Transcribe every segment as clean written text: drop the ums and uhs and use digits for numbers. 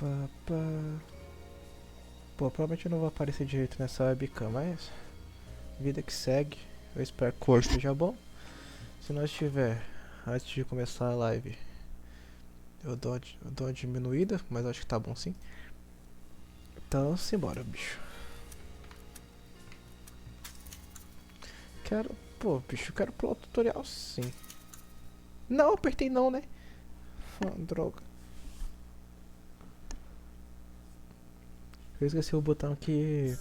Pá, pá. Pô, provavelmente eu não vou aparecer direito nessa webcam, mas vida que segue. Eu espero que o cor esteja bom. Se não estiver, antes de começar a live, eu dou uma diminuída, mas acho que tá bom sim. Então, simbora, bicho. Quero, pô, bicho, quero pular o tutorial sim. Não, apertei não, né? Droga. Eu esqueci o botão que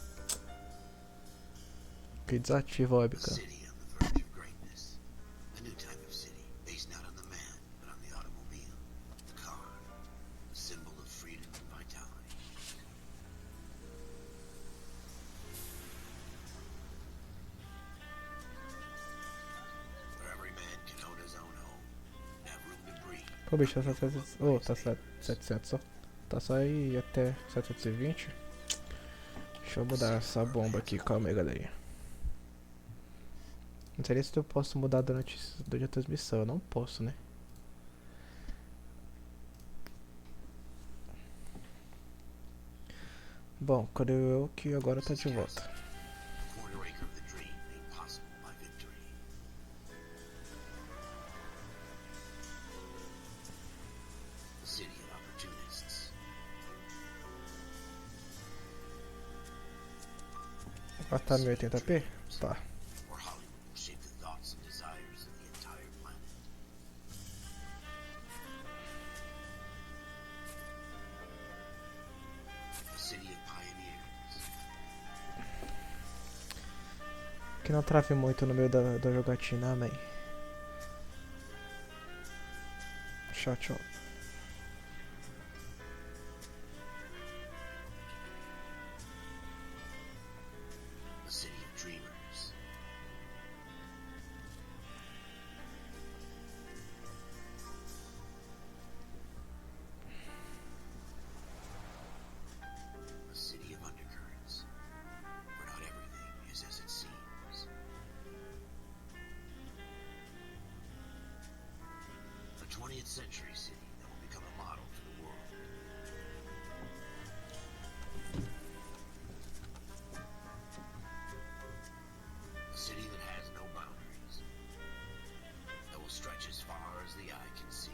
desativa a webcam. Pô, bicho, tá 700. Oh, tá 700 só. Tá só aí até 720. Deixa eu mudar essa bomba aqui, calma aí, galerinha. Não sei nem se eu posso mudar durante a transmissão, eu não posso, né? Bom, creio eu que agora tá de volta. Ah, tá 1080p? Tá. Que não trave muito no meio da jogatina, amém. Tchau, tchau. Century city that will become a model to the world. A city that has no boundaries, that will stretch as far as the eye can see.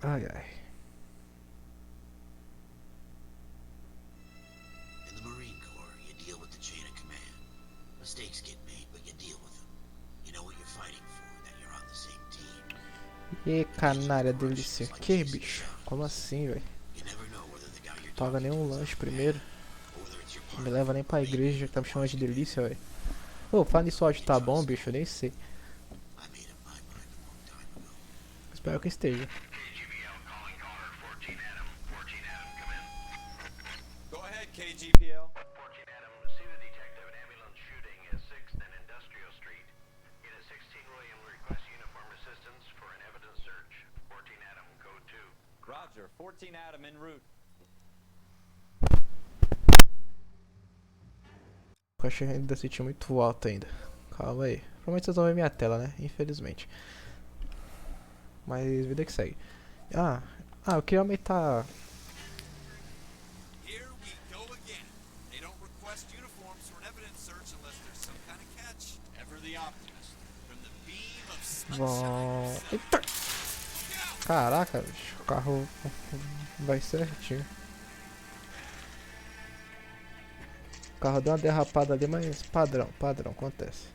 Ai, ai. In the Marine Corps, you deal with the chain of command. Mistakes get made, but you deal with them. You know what you're fighting for, that you're on the same team. E canária delícia. Que bicho? Como assim, velho? Paga nem um lanche primeiro. Não me leva nem pra igreja, já tá me chamando de delícia, velho. Ô, fala nisso, áudio tá bom, bicho? Eu nem sei. Espero que esteja. Go ahead, KGPL. 14 Adam, see the detective, an ambulance shooting at 6th and Industrial Street. Unit 16 William requests uniform assistance for an evidence search. 14 Adam, code 2. Roger, 14 Adam en route. Eu achei ainda senti muito alto ainda. Calma aí. Provavelmente vocês vão ver minha tela, né? Infelizmente. Mas vida que segue. Eu queria aumentar. Here we go again. They don't request uniforms for an evidence search unless there's some kind of catch. Ever the optimist. From the beam of Bom. sunshine. Eita! Caraca, bicho. O carro vai certinho. O carro deu uma derrapada ali, mas padrão, acontece.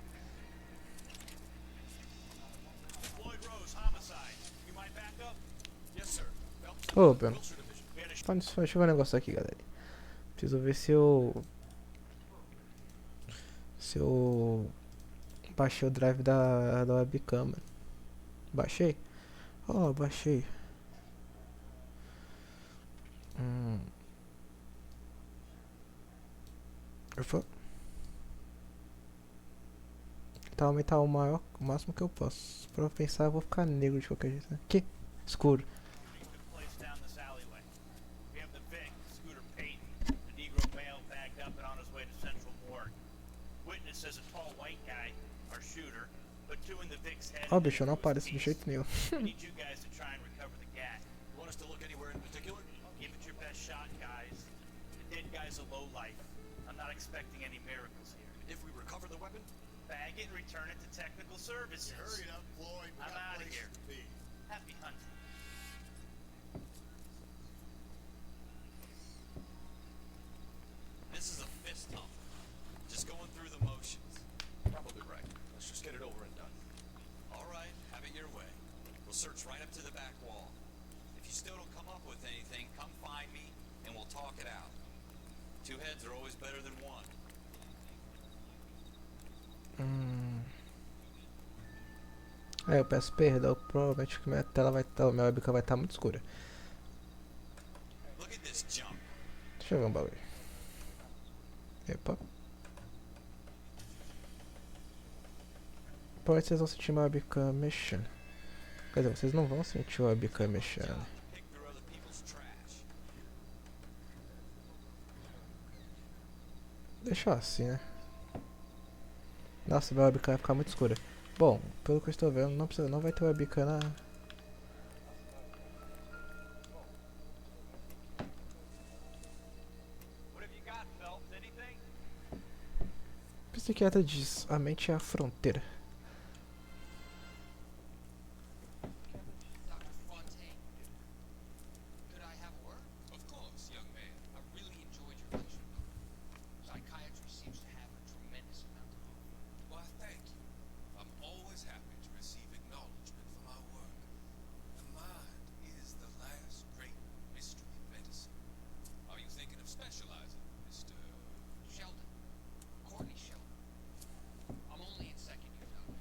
Ô, Bruno. Deixa eu ver um negócio aqui, galera. Preciso ver se eu baixei o drive da webcam, mano. Baixei? Ó, baixei. Eu vou tentar aumentar o máximo que eu posso. Pra pensar, eu vou ficar negro de qualquer jeito, né? Que? Escuro. Put two in the Vic's head. Ó, bicho, eu não apareço de jeito nenhum. We need you guys to try and recover the gat. You want us to look anywhere in particular? Give it your best shot, guys. The dead guy's a low life. I'm not expecting any miracles here. If we recover the weapon, bag it and return it to technical services. Hurry up, Floyd. We I'm got out of places here. to be. Happy hunting. This is a fist hump. Just going through the motions. Probably right. Let's just get it over and done. All right, have it your way. We'll search right up to the back wall. If you still don't come up with anything, come find me and we'll talk it out. Two heads are always better than one. Eu peço perdão, provavelmente que minha tela vai estar, minha webcam vai estar muito escura. Look at this jump. Deixa eu ver um bagulho. Epa. Provavelmente vocês vão sentir uma webcam mexendo. Quer dizer, vocês não vão sentir uma webcam mexendo. Pick through other people's trash. Deixa assim, né? Nossa, minha webcam vai ficar muito escura. Bom, pelo que eu estou vendo, não vai ter webcam na... What have you got, Phelps? Anything? O psiquiatra diz, a mente é a fronteira. Dr. Fontaine, could I have a word? Of course, young man. I really enjoyed your lecture. Psychiatry seems to have a tremendous amount to offer. Why, thank you. I'm always happy to receive acknowledgement for my work. The mind is the last great mystery in medicine. Are you thinking of specializing, Mr. Sheldon, Courtney Sheldon. I'm only in second year, though.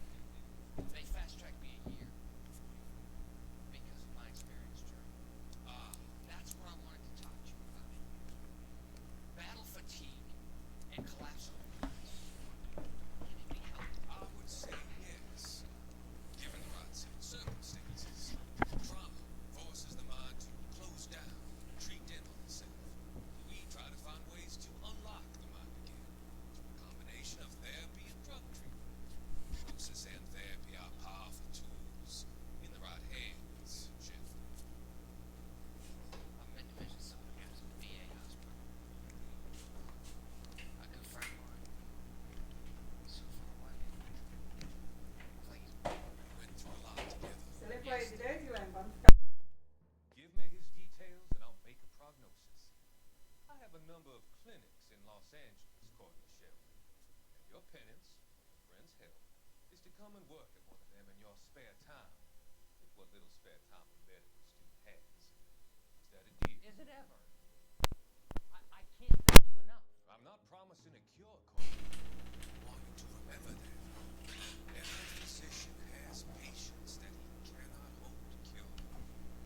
They fast-tracked me a year because of my experience journey. That's what I wanted to talk to you about. Battle fatigue and collapsible nerves. Can it be helped? I would say yes. Given the right set of circumstances, trauma forces the mind to close down, retreat in on itself. We try to find ways to unlock the mind again through a combination of therapy and drug treatment. Hypnosis and therapy are powerful tools in the right hands, Jeff. I meant to mention something else at the VA hospital. A good friend of mine. So far away. Please. We went through a lot together. Se ele for direito, Guilherme, vamos ficar. Give me his details and I'll make a prognosis. I have a number of clinics in Los Angeles, Courtney Sheldon. And your penance, a friend's help, is to come and work at one of them in your spare time. With what little spare time a medical student has. Is that a deal? Is it ever? I can't thank you enough. I'm not promising a cure, Courtney. I want you to remember that. Every physician has patients that he cannot hope to cure,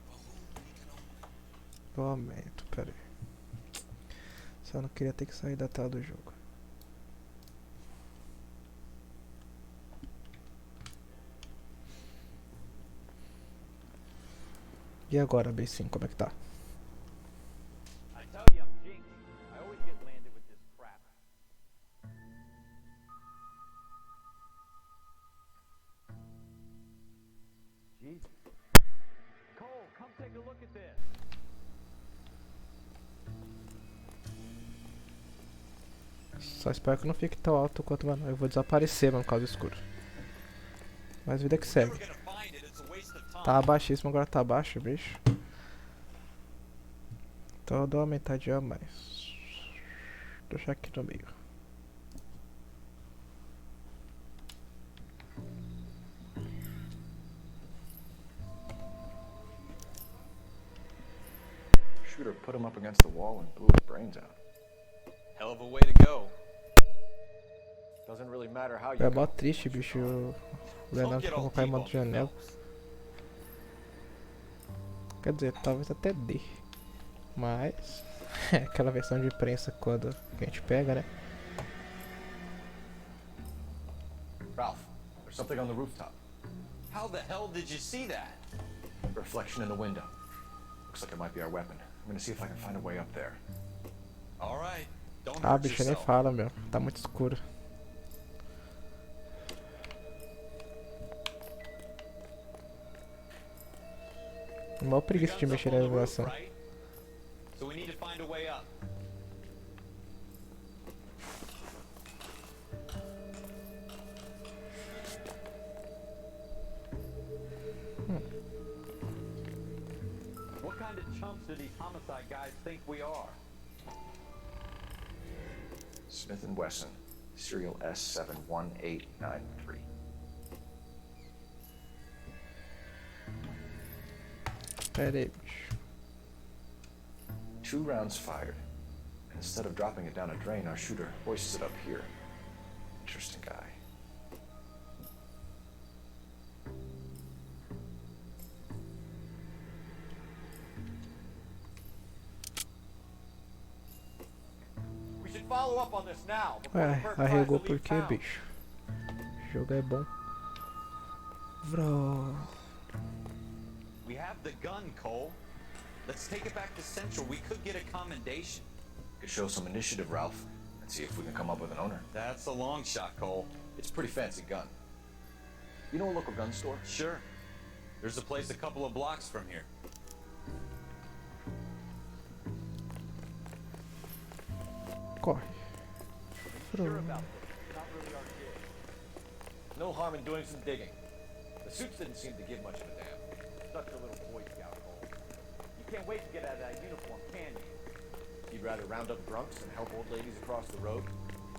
for whom he can only Eu aumento, pera aí. Só não queria ter que sair da tela do jogo. E agora, B5, como é que tá? I tell you, I'm jinxed. I always get landed with this crap. Jesus. Cole, come take a look at this. Só espero que não fique tão alto quanto, mano. Eu vou desaparecer, mano, por causa do escuro. Mas vida que segue. Never gonna find it. It's a waste of time. Tá baixíssimo, agora tá baixo, bicho. Então eu dou uma aumentadinha a mais. Vou deixar aqui no meio. Shooter put him up against the wall and blew his brains out. Hell of a way to go. Doesn't really matter how you É go. mó triste, bicho. O Leonardo colocar em modo janela. Quer dizer, talvez até dê. Mas é aquela versão de imprensa quando a gente pega, né? Ralph, there's something on the rooftop. How the hell did you see that? Reflection in the window. Looks like it might be our weapon. I'm gonna see if I can find a way up there. All right. Don't Ah, hurt bicho, nem yourself. fala, meu. Tá muito escuro. Mó The preguiça de gun's mexer up na on the roof, animação. right? So we need to find a way up. What kind of chumps do these homicide guys think we are? Smith & Wesson, serial S71893. Pera aí, bicho. 2 rounds fired. Instead of dropping it down a drain, our shooter hoists it up here. Interesting guy. We should follow up on this now before the Ué, perp arregou tries to por leave quê, town. bicho? O jogo é bom. Bro. We have the gun, Cole. Let's take it back to Central. We could get a commendation. Could show some initiative, Ralph, and see if we can come up with an owner. That's a long shot, Cole. It's a pretty fancy gun. You know a local gun store? Sure. There's a place a couple of blocks from here. Corre. Sure Bro. about this. It's not really our gig. No harm in doing some digging. The suits didn't seem to give much of a damn. Such a little Boy Scout, Cole. You can't wait to get out of that uniform, can you? You'd rather round up drunks than help old ladies across the road?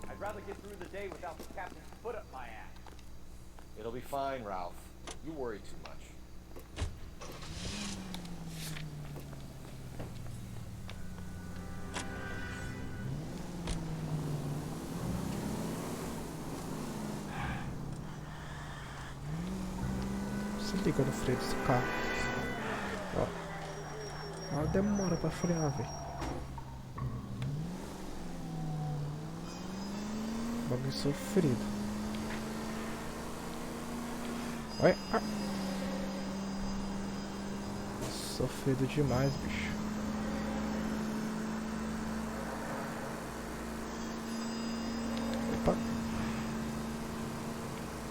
I'd rather get through the day without the captain's foot up my ass. It'll be fine, Ralph. You worry too much. Se liga no freio desse carro. Ó. Ela demora pra frear, velho. Bagulho sofrido. Olha. Ah. Sofrido demais, bicho. Opa.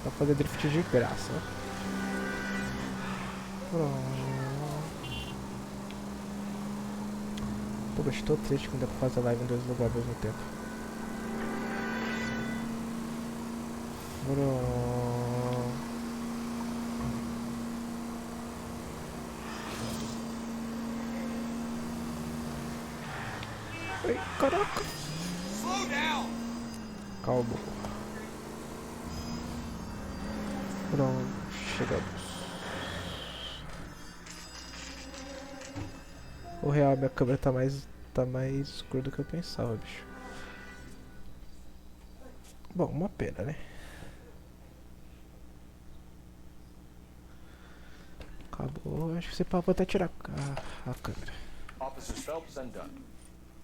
Pra fazer drift de graça, ó. Pô, eu estou triste que não dá pra fazer live em 2 lugares ao mesmo tempo. Ai, caraca! Slow down! Calma. Pronto, chegamos. O real, minha câmera tá mais escura do que eu pensava, bicho. Bom, uma pena, né? Acabou, acho que você pode até tirar a câmera. Officers Phelps and Dunn.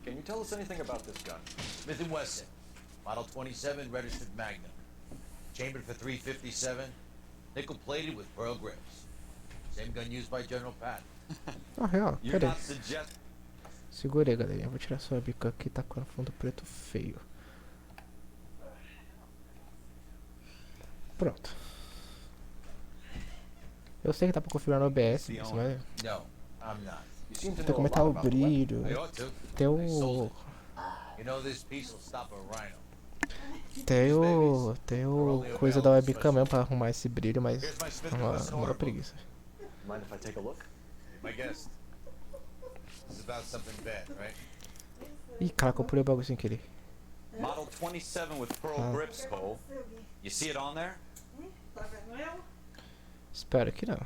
Can you tell us anything about this gun? Smith & Wesson, Model 27, registered Magnum. Chambered for .357, nickel-plated with pearl grips. Same gun used by General Patton. Ah, real, You're pera not aí. suggesting. Segura aí, galerinha. Vou tirar sua bica aqui, tá com fundo preto feio. Pronto. Eu sei que dá pra configurar no OBS, mas No, I'm not. You seem to tem que know a aumentar lot o about the weapon. brilho. I ought to. Tem I sold o. it. You know this piece will stop a rhino. Tem o coisa da webcam mesmo pra arrumar esse brilho, mas Here's my Smith é & Wesson uma order book. preguiça. Mind if I take a look? My guest. This is about something bad, right? Ih, caraca, eu pulei o bagulho sem querer. Model 27 with pearl Ah. grips, Cole. You see it on there? Tá vendo eu? Espero que não.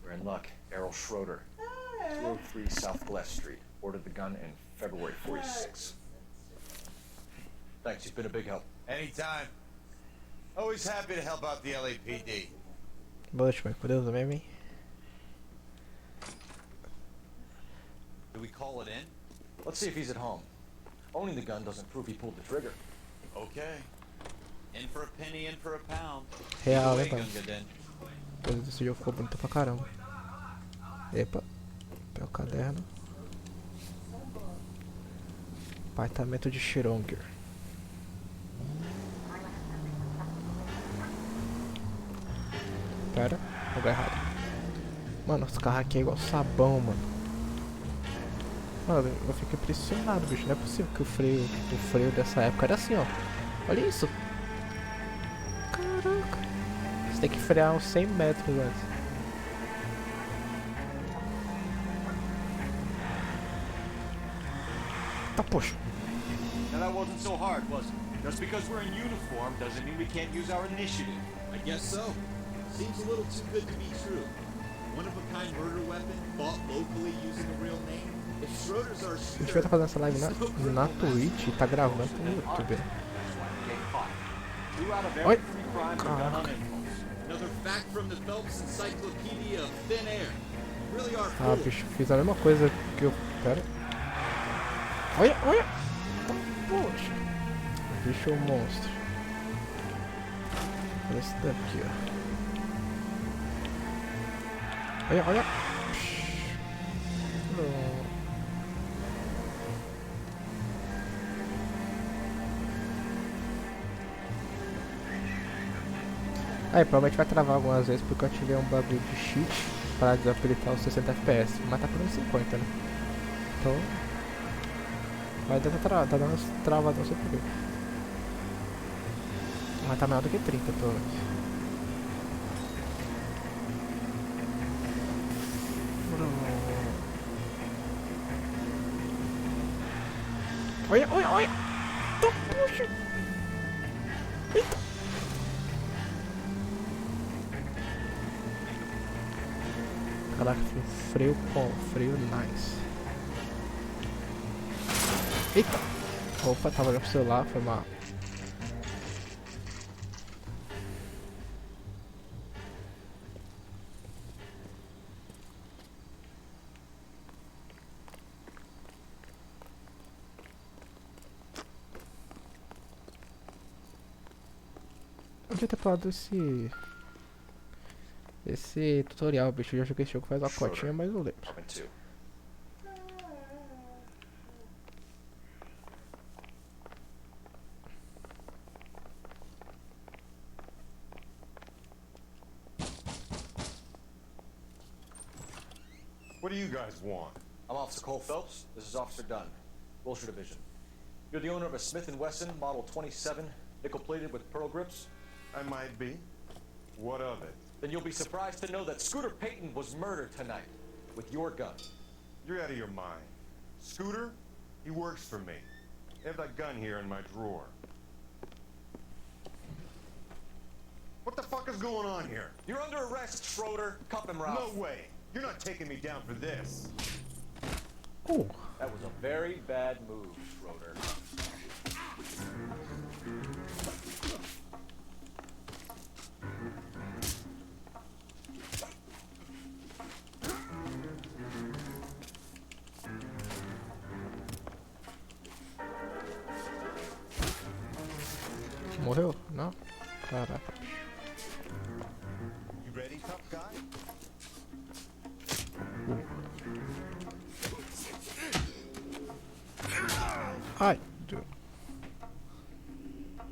We're in luck. Errol Schroeder, 203 South Glass Street. Ordered the gun in February 46. Thanks, you've been a big help. Anytime. Always happy to help out the LAPD. Boa noite, Mike. Podemos também, hein? Do we call it in? Let's see if he's at home. Owning the gun doesn't prove he pulled the trigger. Okay. In for a penny, in for a pound. Real, Either né, way, pai? Gunga Den. A coisa desse jogo ficou bonita pra caramba. Epa. Pega o caderno. Apartamento de Schroeder. Pera, lugar errado. Mano, os carros aqui é igual sabão, mano. Mano, eu fico impressionado, bicho. Não é possível que o freio dessa época era assim, ó. Olha isso. Caraca. Você tem que frear uns 100 metros antes. Tá, poxa. Now that wasn't so hard, was it? Just because we're in uniform doesn't mean we can't use our initiative. I guess so. Seems a little too good to be true. One-of-a-kind murder weapon bought locally using a real name. If Schroeder's our A gente shooter, vai estar fazendo essa live na Twitch e tá gravando pro YouTube. Oi. Caraca. another fact from the Phelps Encyclopedia of Thin Air. You really are Ah, cool. bicho, fiz a mesma coisa que eu... Pera. Olha, olha. Poxa. Bicho monstro. Olha esse daqui, ó. Olha, olha. Aí, provavelmente vai travar algumas vezes porque eu ativei um bagulho de cheat para desabilitar os 60 FPS, mas tá por uns 50, né? Então, vai dar tá dando uns travadão, não sei porquê. Mas tá maior do que 30, pelo menos. Olha, olha, olha! Puxa! Eita! Caraca, freio com freio nice. Eita! Opa, tava olhando pro celular, foi mal. Eu devia ter falado esse tutorial, bicho. Eu já joguei esse jogo faz uma cotinha, mas não lembro. What do you guys want? I'm Officer Cole Phelps. This is Officer Dunn, Wilshire Division. You're the owner of a Smith & Wesson Model 27, nickel-plated with pearl grips? I might be. What of it? Then you'll be surprised to know that Scooter Payton was murdered tonight with your gun. You're out of your mind. Scooter? He works for me. I have that gun here in my drawer. What the fuck is going on here? You're under arrest, Schroeder. Cuff him, Ralph. No way. You're not taking me down for this. Oh. That was a very bad move, Schroeder. Morreu? Não? Caraca. You ready, tough guy? Ai, dude.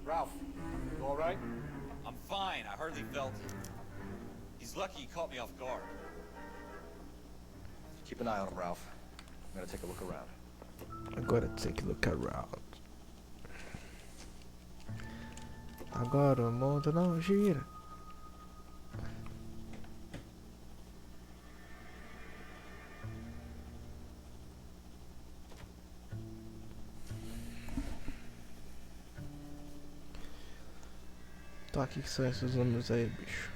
Ralph, you all right? I'm fine. I hardly felt it. He's lucky he caught me off guard. Keep an eye on him, Ralph. I'm gonna take a look around. Agora take a look around. Agora o mundo não gira. Tá, o que são esses números aí, bicho?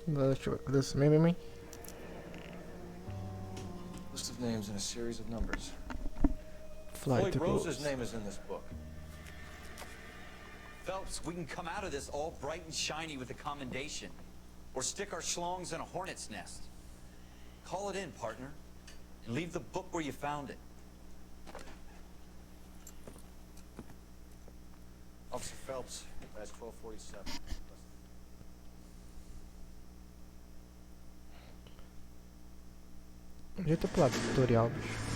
Deixa eu ver. This me. List of names and a series of numbers. Flight Floyd to Rose's close. name is in this book. Phelps, we can come out of this all bright and shiny with a commendation. Or stick our schlongs in a hornet's nest. Call it in, partner. And leave the book where you found it. I'll Officer Phelps, badge 1247. Onde eu tô pro lado do tutorial, bicho?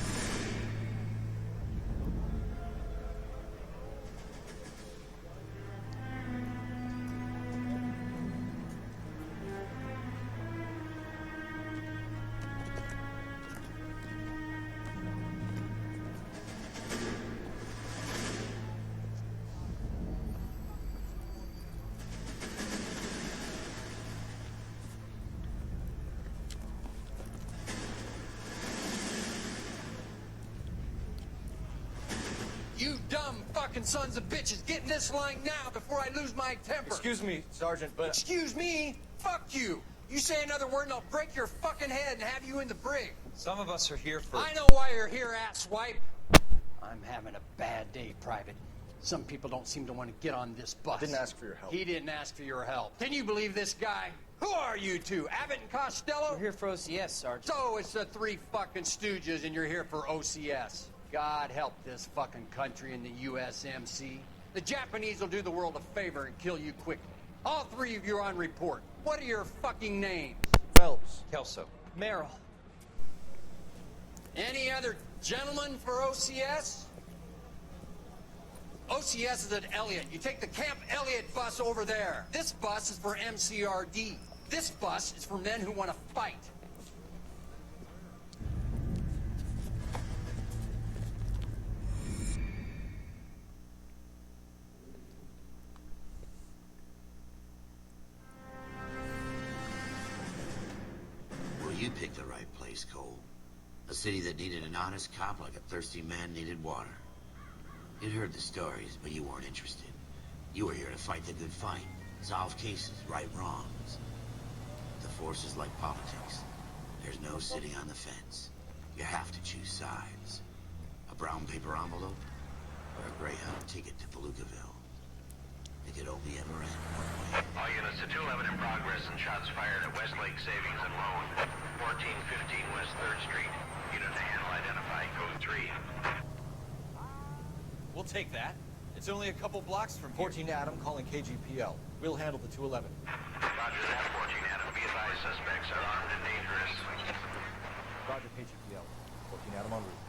You dumb fucking sons of bitches, get in this line now before I lose my temper. Excuse me, Sergeant, but... Excuse me? Fuck you. You say another word and I'll break your fucking head and have you in the brig. Some of us are here for... I know why you're here, asswipe. I'm having a bad day, Private. Some people don't seem to want to get on this bus. I didn't ask for your help. He didn't ask for your help. Can you believe this guy? Who are you two? Abbott and Costello? We're here for OCS, Sergeant. So it's the three fucking stooges and you're here for OCS. God help this fucking country and the USMC. The Japanese will do the world a favor and kill you quickly. All three of you are on report. What are your fucking names? Phelps. Kelso. Merrill. Any other gentlemen for OCS? OCS is at Elliott. You take the Camp Elliott bus over there. This bus is for MCRD. This bus is for men who want to fight. Well, you picked the right place, Cole. A city that needed an honest cop like a thirsty man needed water. You'd heard the stories, but you weren't interested. You were here to fight the good fight, solve cases, right wrongs. The force is like politics. There's no sitting on the fence. You have to choose sides. A brown paper envelope or a Greyhound ticket to Palookaville. It could only ever end one way. All units to 211 in progress and shots fired at Westlake Savings and Loan, 1415 West 3rd Street. Unit to handle identified, code 3. We'll take that. It's only a couple blocks from here. 14 Adam calling KGPL. We'll handle the 211. Roger that, 14 Adam. Be advised, suspects are armed and dangerous. Roger, KGPL. 14 Adam en route.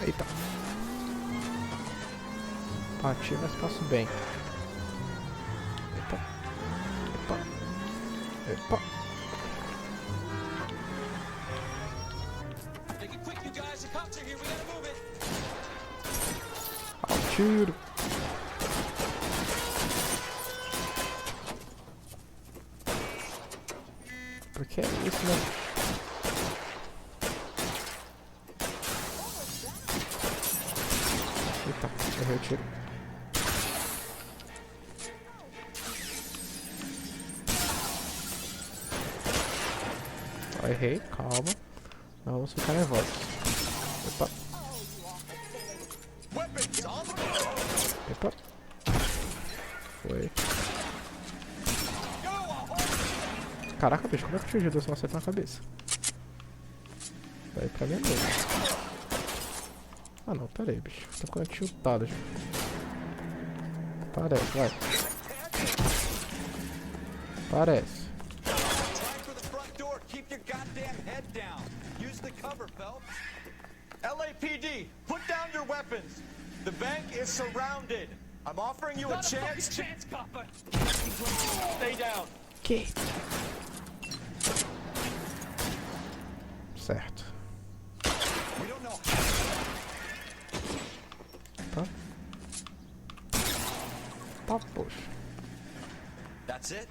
Eita. Bati, mas passo bem. Epa. Epa. Epa. Make it quick, you guys. The cops are here. We gotta move it. Ao tiro. Por que isso, né? Eita, errei o tiro. Ó, errei, calma. Não vamos ficar nervosos. Opa. Epa. Foi. Caraca, bicho, como é que o tio G2 não acerta na cabeça? Vai pra mim mesmo. Ah não, pera aí, bicho. Tô com a tiltada já. Parece, vai. Parece. Keep your goddamn head down. Use the cover, Phelps. LAPD, put down your weapons. The bank is surrounded. I'm offering you a chance. Chance, copper. Stay down. Que? Certo. We don't know. Tá. Tá, poxa. That's it?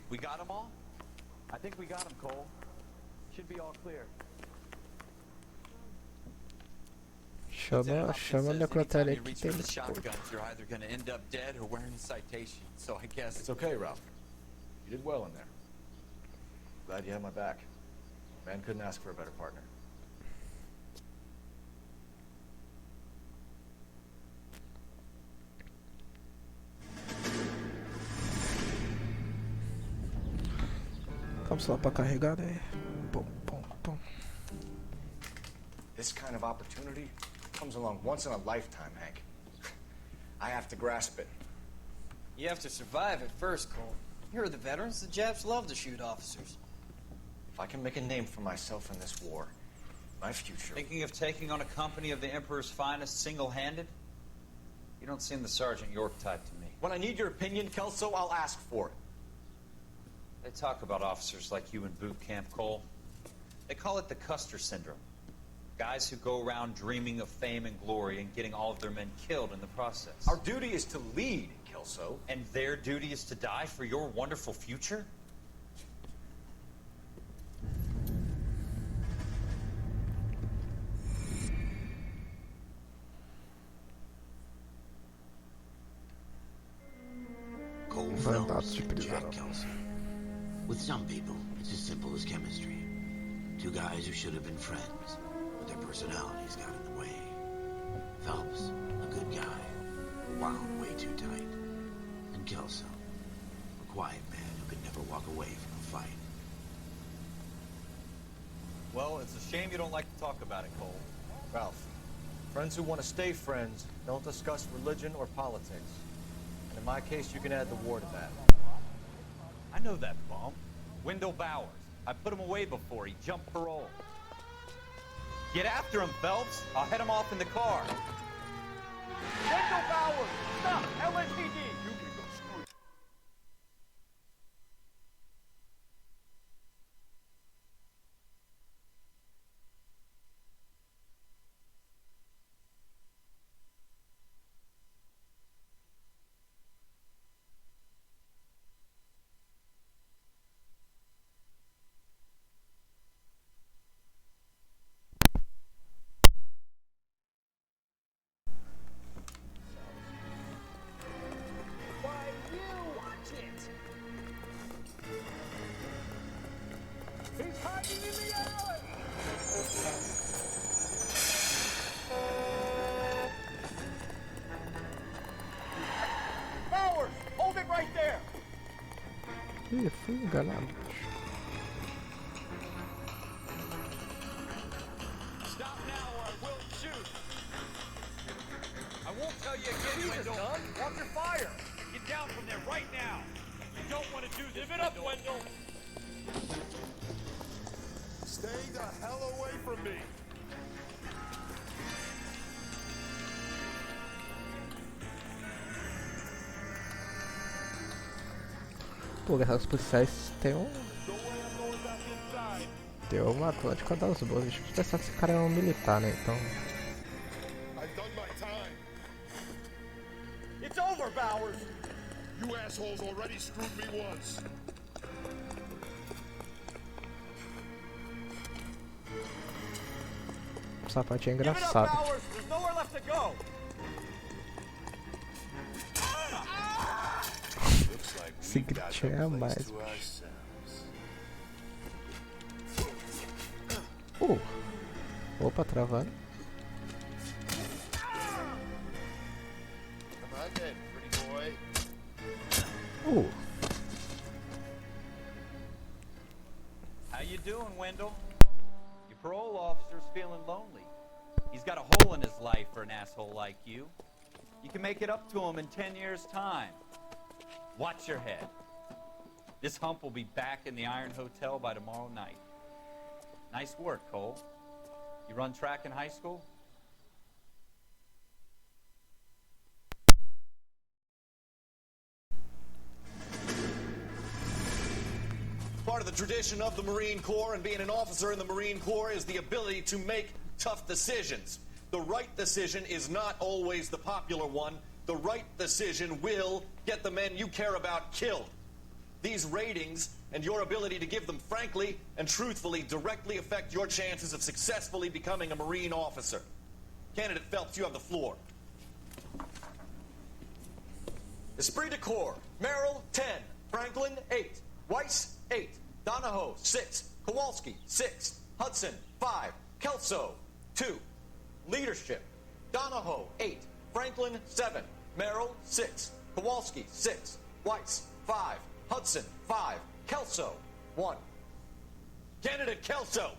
We got them all? I think we got them, Cole. Should be all clear. Chama a necrotéria que tem. The shotguns, you're either going to end up dead or wearing a citation. So I guess It's okay, Ralph. You did well in there. Glad you had my back. Man couldn't ask for a better partner. Cápsula pra carregar, né? Pum, pum, pum. This kind of opportunity comes along once in a lifetime, Hank. I have to grasp it. You have to survive it first, Cole. Here are the veterans. The Japs love to shoot officers. If I can make a name for myself in this war, my future... Thinking of taking on a company of the Emperor's finest single-handed? You don't seem the Sergeant York type to me. When I need your opinion, Kelso, I'll ask for it. They talk about officers like you in boot camp, Cole. They call it the Custer syndrome. Guys who go around dreaming of fame and glory and getting all of their men killed in the process. Our duty is to lead, Kelso. And their duty is to die for your wonderful future? Cole Phelps and Jack Kelso. With some people, it's as simple as chemistry. Two guys who should have been friends, but their personalities got in the way. Phelps, a good guy, wound way too tight. And Kelso, a quiet man who could never walk away from a fight. Well, it's a shame you don't like to talk about it, Cole. Ralph, friends who want to stay friends don't discuss religion or politics. And in my case, you can add the war to that. I know that bum. Wendell Bowers. I put him away before. He jumped parole. Get after him, Phelps. I'll head him off in the car. Wendell Bowers! Stop! LSPD! You can go screw. Bowers! Hold it right there! Ih, fui enganado. Stop now or I will shoot. I won't tell you again, Wendell. Watch your fire! Get down from there right now. You don't want to do this. Give it up, Wendell. Stay the hell away from me. Pô, os policiais tem um. Tem uma coisa de cada das boas. Deixa eu pensar que esse cara é um militar, né? Então. I've done my time. It's over, Bowers! You assholes already screwed me once. Essa parte é Give it up, engraçada. Bowers! There's nowhere left to go! Esse gritinho é a mais. Opa, travando. Come on then, pretty boy. How you doing, Wendell? Your parole officer's feeling lonely. He's got a hole in his life for an asshole like you. You can make it up to him in 10 years' time. Watch your head. This hump will be back in the Iron Hotel by tomorrow night. Nice work, Cole. You run track in high school? Part of the tradition of the Marine Corps and being an officer in the Marine Corps is the ability to make tough decisions. The right decision is not always the popular one. The right decision will get the men you care about killed. These ratings and your ability to give them frankly and truthfully directly affect your chances of successfully becoming a Marine officer. Candidate Phelps, you have the floor. Esprit de Corps, Merrill, 10. Franklin, 8. Weiss, 8. Donahoe, 6. Kowalski, 6. Hudson, 5. Kelso, 2. Leadership, Donahoe, 8. Franklin, 7. Merrill, 6. Kowalski, 6. Weiss, 5. Hudson, 5. Kelso, 1. Candidate Kelso!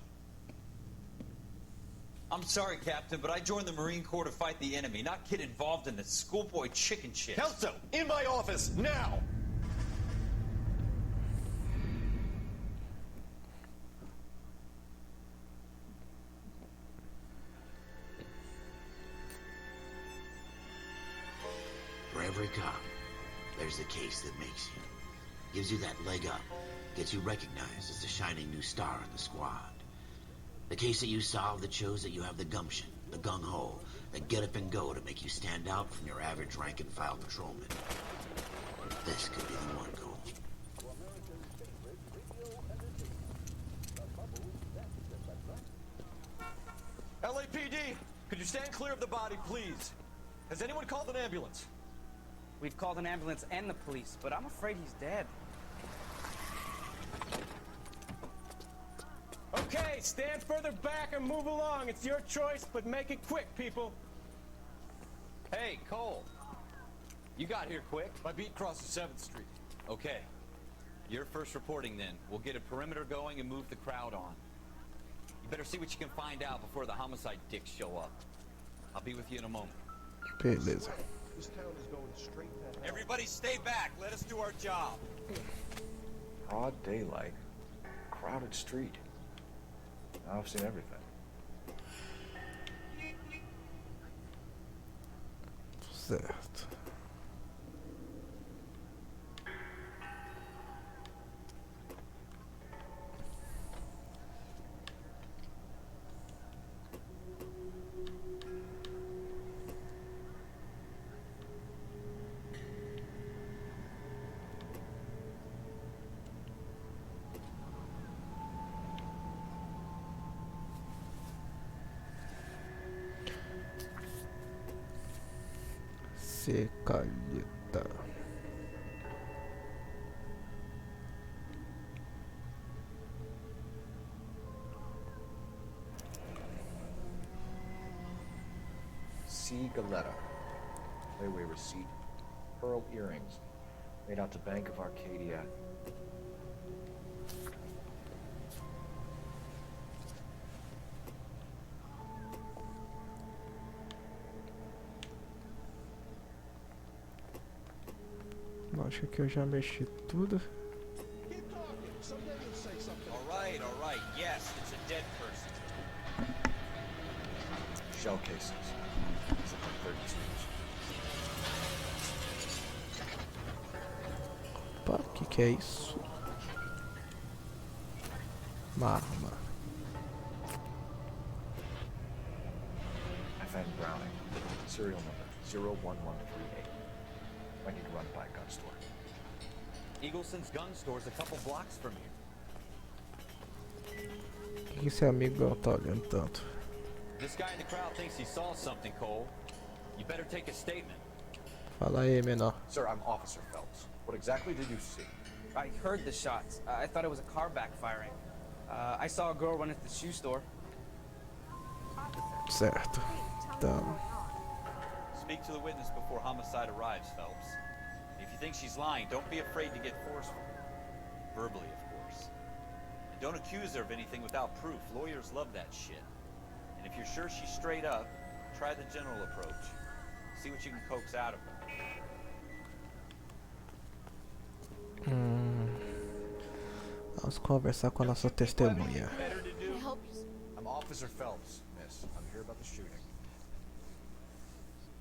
I'm sorry, Captain, but I joined the Marine Corps to fight the enemy, not get involved in this schoolboy chicken shit. Kelso, in my office, now! For every cop, there's the case that makes you. Gives you that leg up. Gets you recognized as the shining new star in the squad. The case that you solve that shows that you have the gumption, the gung-ho, the get up and go to make you stand out from your average rank-and-file patrolman. This could be the one, Cole. LAPD, could you stand clear of the body, please? Has anyone called an ambulance? We've called an ambulance and the police, but I'm afraid he's dead. Okay, stand further back and move along. It's your choice, but make it quick, people. Hey, Cole. You got here quick. My beat crosses 7th Street. Okay. You're first reporting then. We'll get a perimeter going and move the crowd on. You better see what you can find out before the homicide dicks show up. I'll be with you in a moment. Beleza. This town is going straight to hell. Everybody stay back. Let us do our job. Broad daylight. Crowded street. Now I've seen everything. Certo. Secalheta. C. Galetta. Layaway receipt. Pearl earrings. Made out to Bank of Arcadia. Acho que eu já mexi tudo. All right. Yes, it's a dead person. Shell cases. It's like 32. Opa, que é isso? Uma arma. FN Browning. Serial number 01138. Might need to run by a gun store. Eagleson's gun store's a couple blocks from here. O que esse amigão tá olhando tanto? This guy in the crowd thinks he saw something, Cole. You better take a statement. Fala aí, menor. Sir, I'm Officer Phelps. What exactly did you see? I heard the shots. I thought it was a car backfiring. I saw a girl run into the shoe store. Certo. Então, Speak to the witness before homicide arrives, Phelps. If you think she's lying, don't be afraid to get forceful. Verbally, of course. And don't accuse her of anything without proof. Lawyers love that shit. And if you're sure she's straight up, try the general approach. See what you can coax out of her. vamos conversar com a nossa testemunha. I'm Officer Phelps, miss. I'm here about the shooting.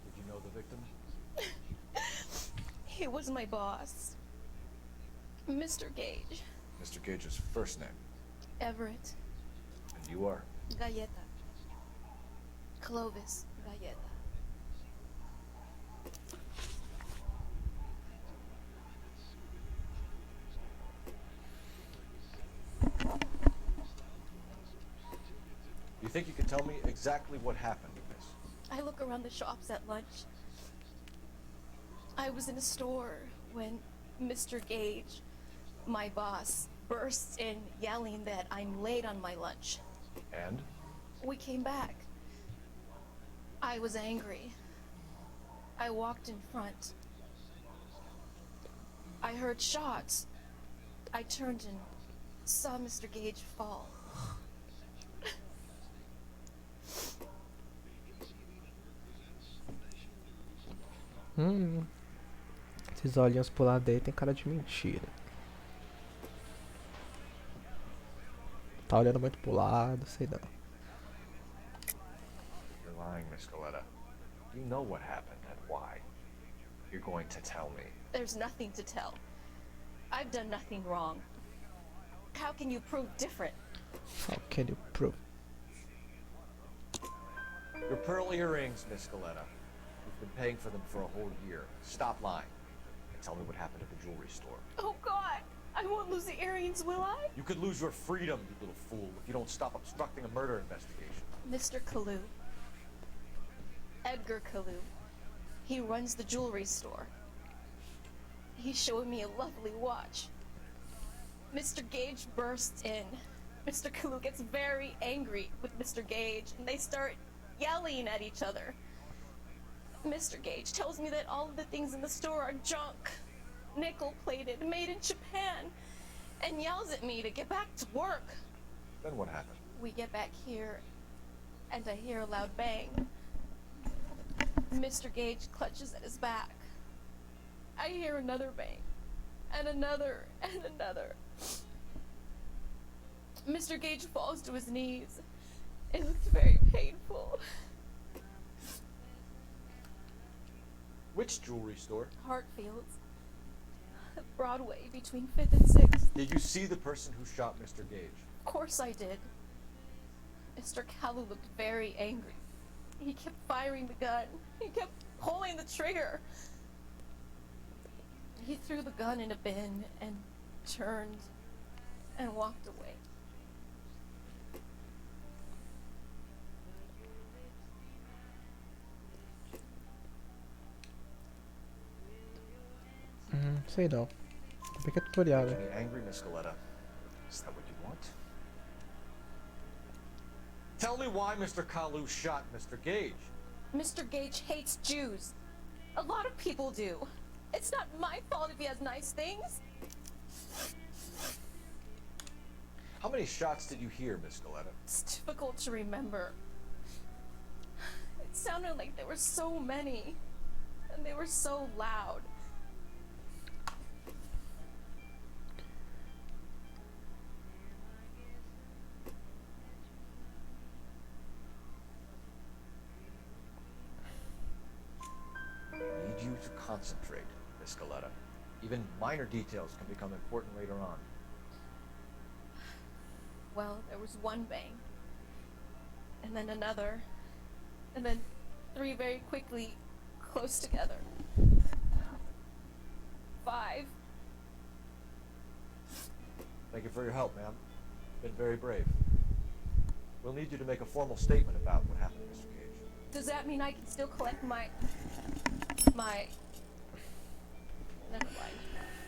Did you know the victim? He was my boss, Mr. Gage. Mr. Gage's first name. Everett. And you are? Galleta. Clovis Galleta. You think you could tell me exactly what happened, miss? I look around the shops at lunch. I was in a store when Mr. Gage, my boss, bursts in yelling that I'm late on my lunch. And? We came back. I was angry. I walked in front. I heard shots. I turned and saw Mr. Gage fall. Esses olhinhos por lá dentro tem cara de mentira. Tá olhando muito pro lado, sei não. You're lying, Miss Galetta. You know what happened and why. You're going to tell me. There's nothing to tell. I've done nothing wrong. How can you prove different? How can you prove? Your pearl earrings, Miss Galetta. You've been paying for them for a whole year. Stop lying. And tell me what happened at the jewelry store. Oh God! I won't lose the earrings, will I? You could lose your freedom, you little fool, if you don't stop obstructing a murder investigation. Mr. Kalu. Edgar Kalu. He runs the jewelry store. He showed me a lovely watch. Mr. Gage bursts in. Mr. Kalu gets very angry with Mr. Gage, and they start yelling at each other. Mr. Gage tells me that all of the things in the store are junk, nickel-plated, made in Japan, and yells at me to get back to work. Then what happened? We get back here, and I hear a loud bang. Mr. Gage clutches at his back. I hear another bang, and another, and another. Mr. Gage falls to his knees. It looks very painful. Which jewelry store? Hartfield's. Broadway, between 5th and 6th. Did you see the person who shot Mr. Gage? Of course I did. Mr. Kalu looked very angry. He kept firing the gun. He kept pulling the trigger. He threw the gun in a bin and turned and walked away. Sei não. Tem que é tutorial, Making né? me angry, Miss Galetta. Is that what you want? Tell me why Mr. Kalu shot Mr. Gage. Mr. Gage hates Jews. A lot of people do. It's not my fault if he has nice things. How many shots did you hear, Miss Galetta? It's difficult to remember. It sounded like there were so many, and they were so loud. I need you to concentrate, Miss Galetta. Even minor details can become important later on. Well, there was one bang, and then another, and then 3 very quickly, close together. 5. Thank you for your help, ma'am. Been very brave. We'll need you to make a formal statement about what happened, Mr. Gage. Does that mean I can still collect my... Never mind.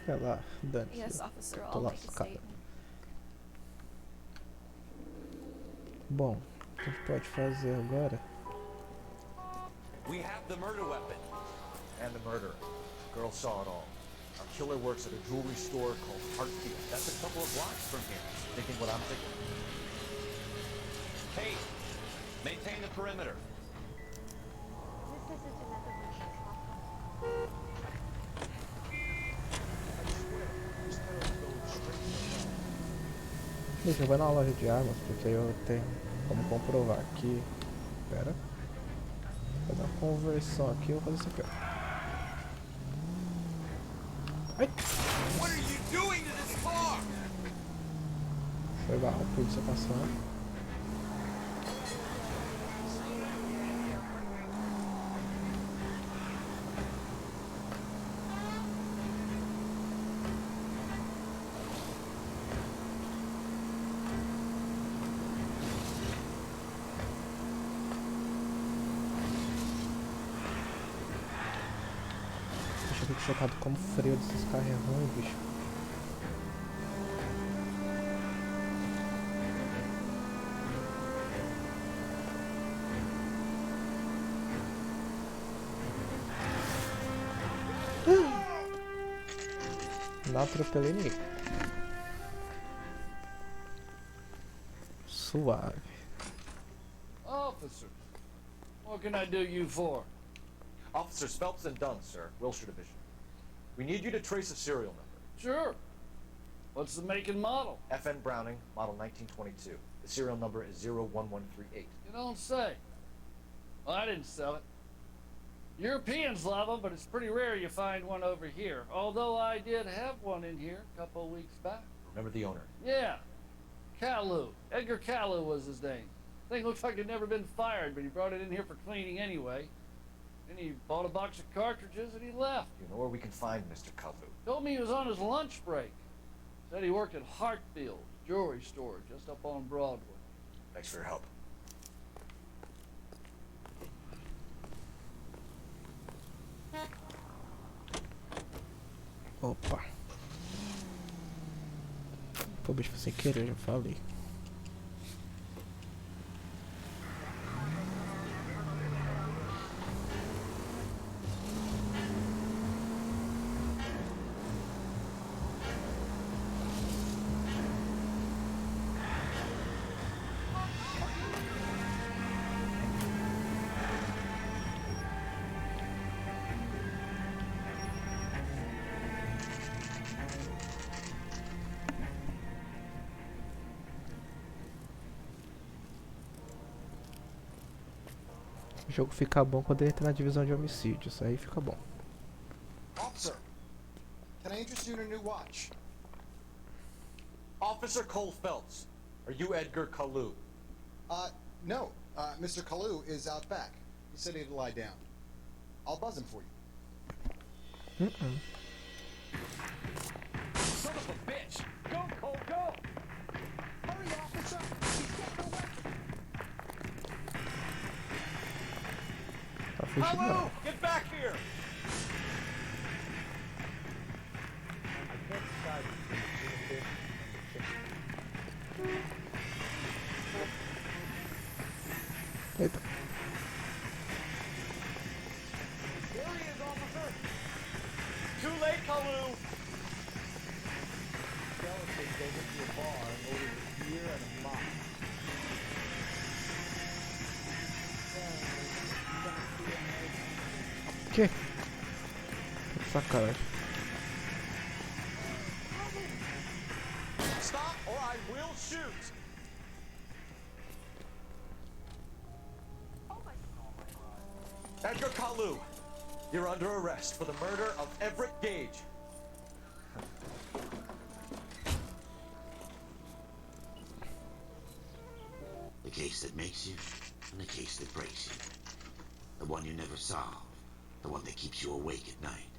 Vai lá, dane-se. Yes, officer, Tô I'll make a lascado. statement. Bom, o que a gente pode fazer agora? We have the murder weapon. And the murderer. Girl saw it all. Our killer works at a jewelry store called Hartfield. That's a couple of blocks from here. Thinking what I'm thinking? Hey, maintain the perimeter. Deixa eu vou na loja de armas, porque aí eu tenho como comprovar aqui. Pera. Vou dar uma conversão aqui, eu vou fazer isso aqui, ó. Ai! What are you doing to this car? Foi lá, a polícia passando. Eu fico chocado como o freio desses carros é ruim, bicho. Não atropelei ninguém. suave. Officer, what can I do you for? Officers Phelps and Dunn, sir, Wilshire Division. We need you to trace a serial number. Sure. What's the make and model? FN Browning, model 1922. The serial number is 01138. You don't say. Well, I didn't sell it. Europeans love them, but it's pretty rare you find one over here. Although I did have one in here a couple of weeks back. Remember the owner? Yeah. Kalu. Edgar Kalu was his name. Thing looks like it'd never been fired, but he brought it in here for cleaning anyway. Then he bought a box of cartridges and he left. You know where we can find Mr. Kalu? Told me he was on his lunch break. Said he worked at Hartfield's jewelry store just up on Broadway. Thanks for your help. Opa. Pô, bicho, sem querer, já falei. O jogo fica bom quando ele entra na divisão de homicídios, aí fica bom. Officer, can I interest you in a new watch? Officer Cole Phelps, are you Edgar Kalu? No. Mr. Kalu is out back. He said he'd lie down. I'll buzz him for you. Son of a bitch! Go, Cole, go! Hurry, officer! He's getting away! Hello! Get back here! Eita. There he is, officer! Too late, Kalu! Skeleton goes into a bar and orders a beer and a mop. Que? Sacanagem. Stop or I will shoot! Edgar Kalu, you're under arrest for the murder of Everett Gage. The case that makes you, and the case that breaks you. The one you never solve, the one that keeps you awake at night.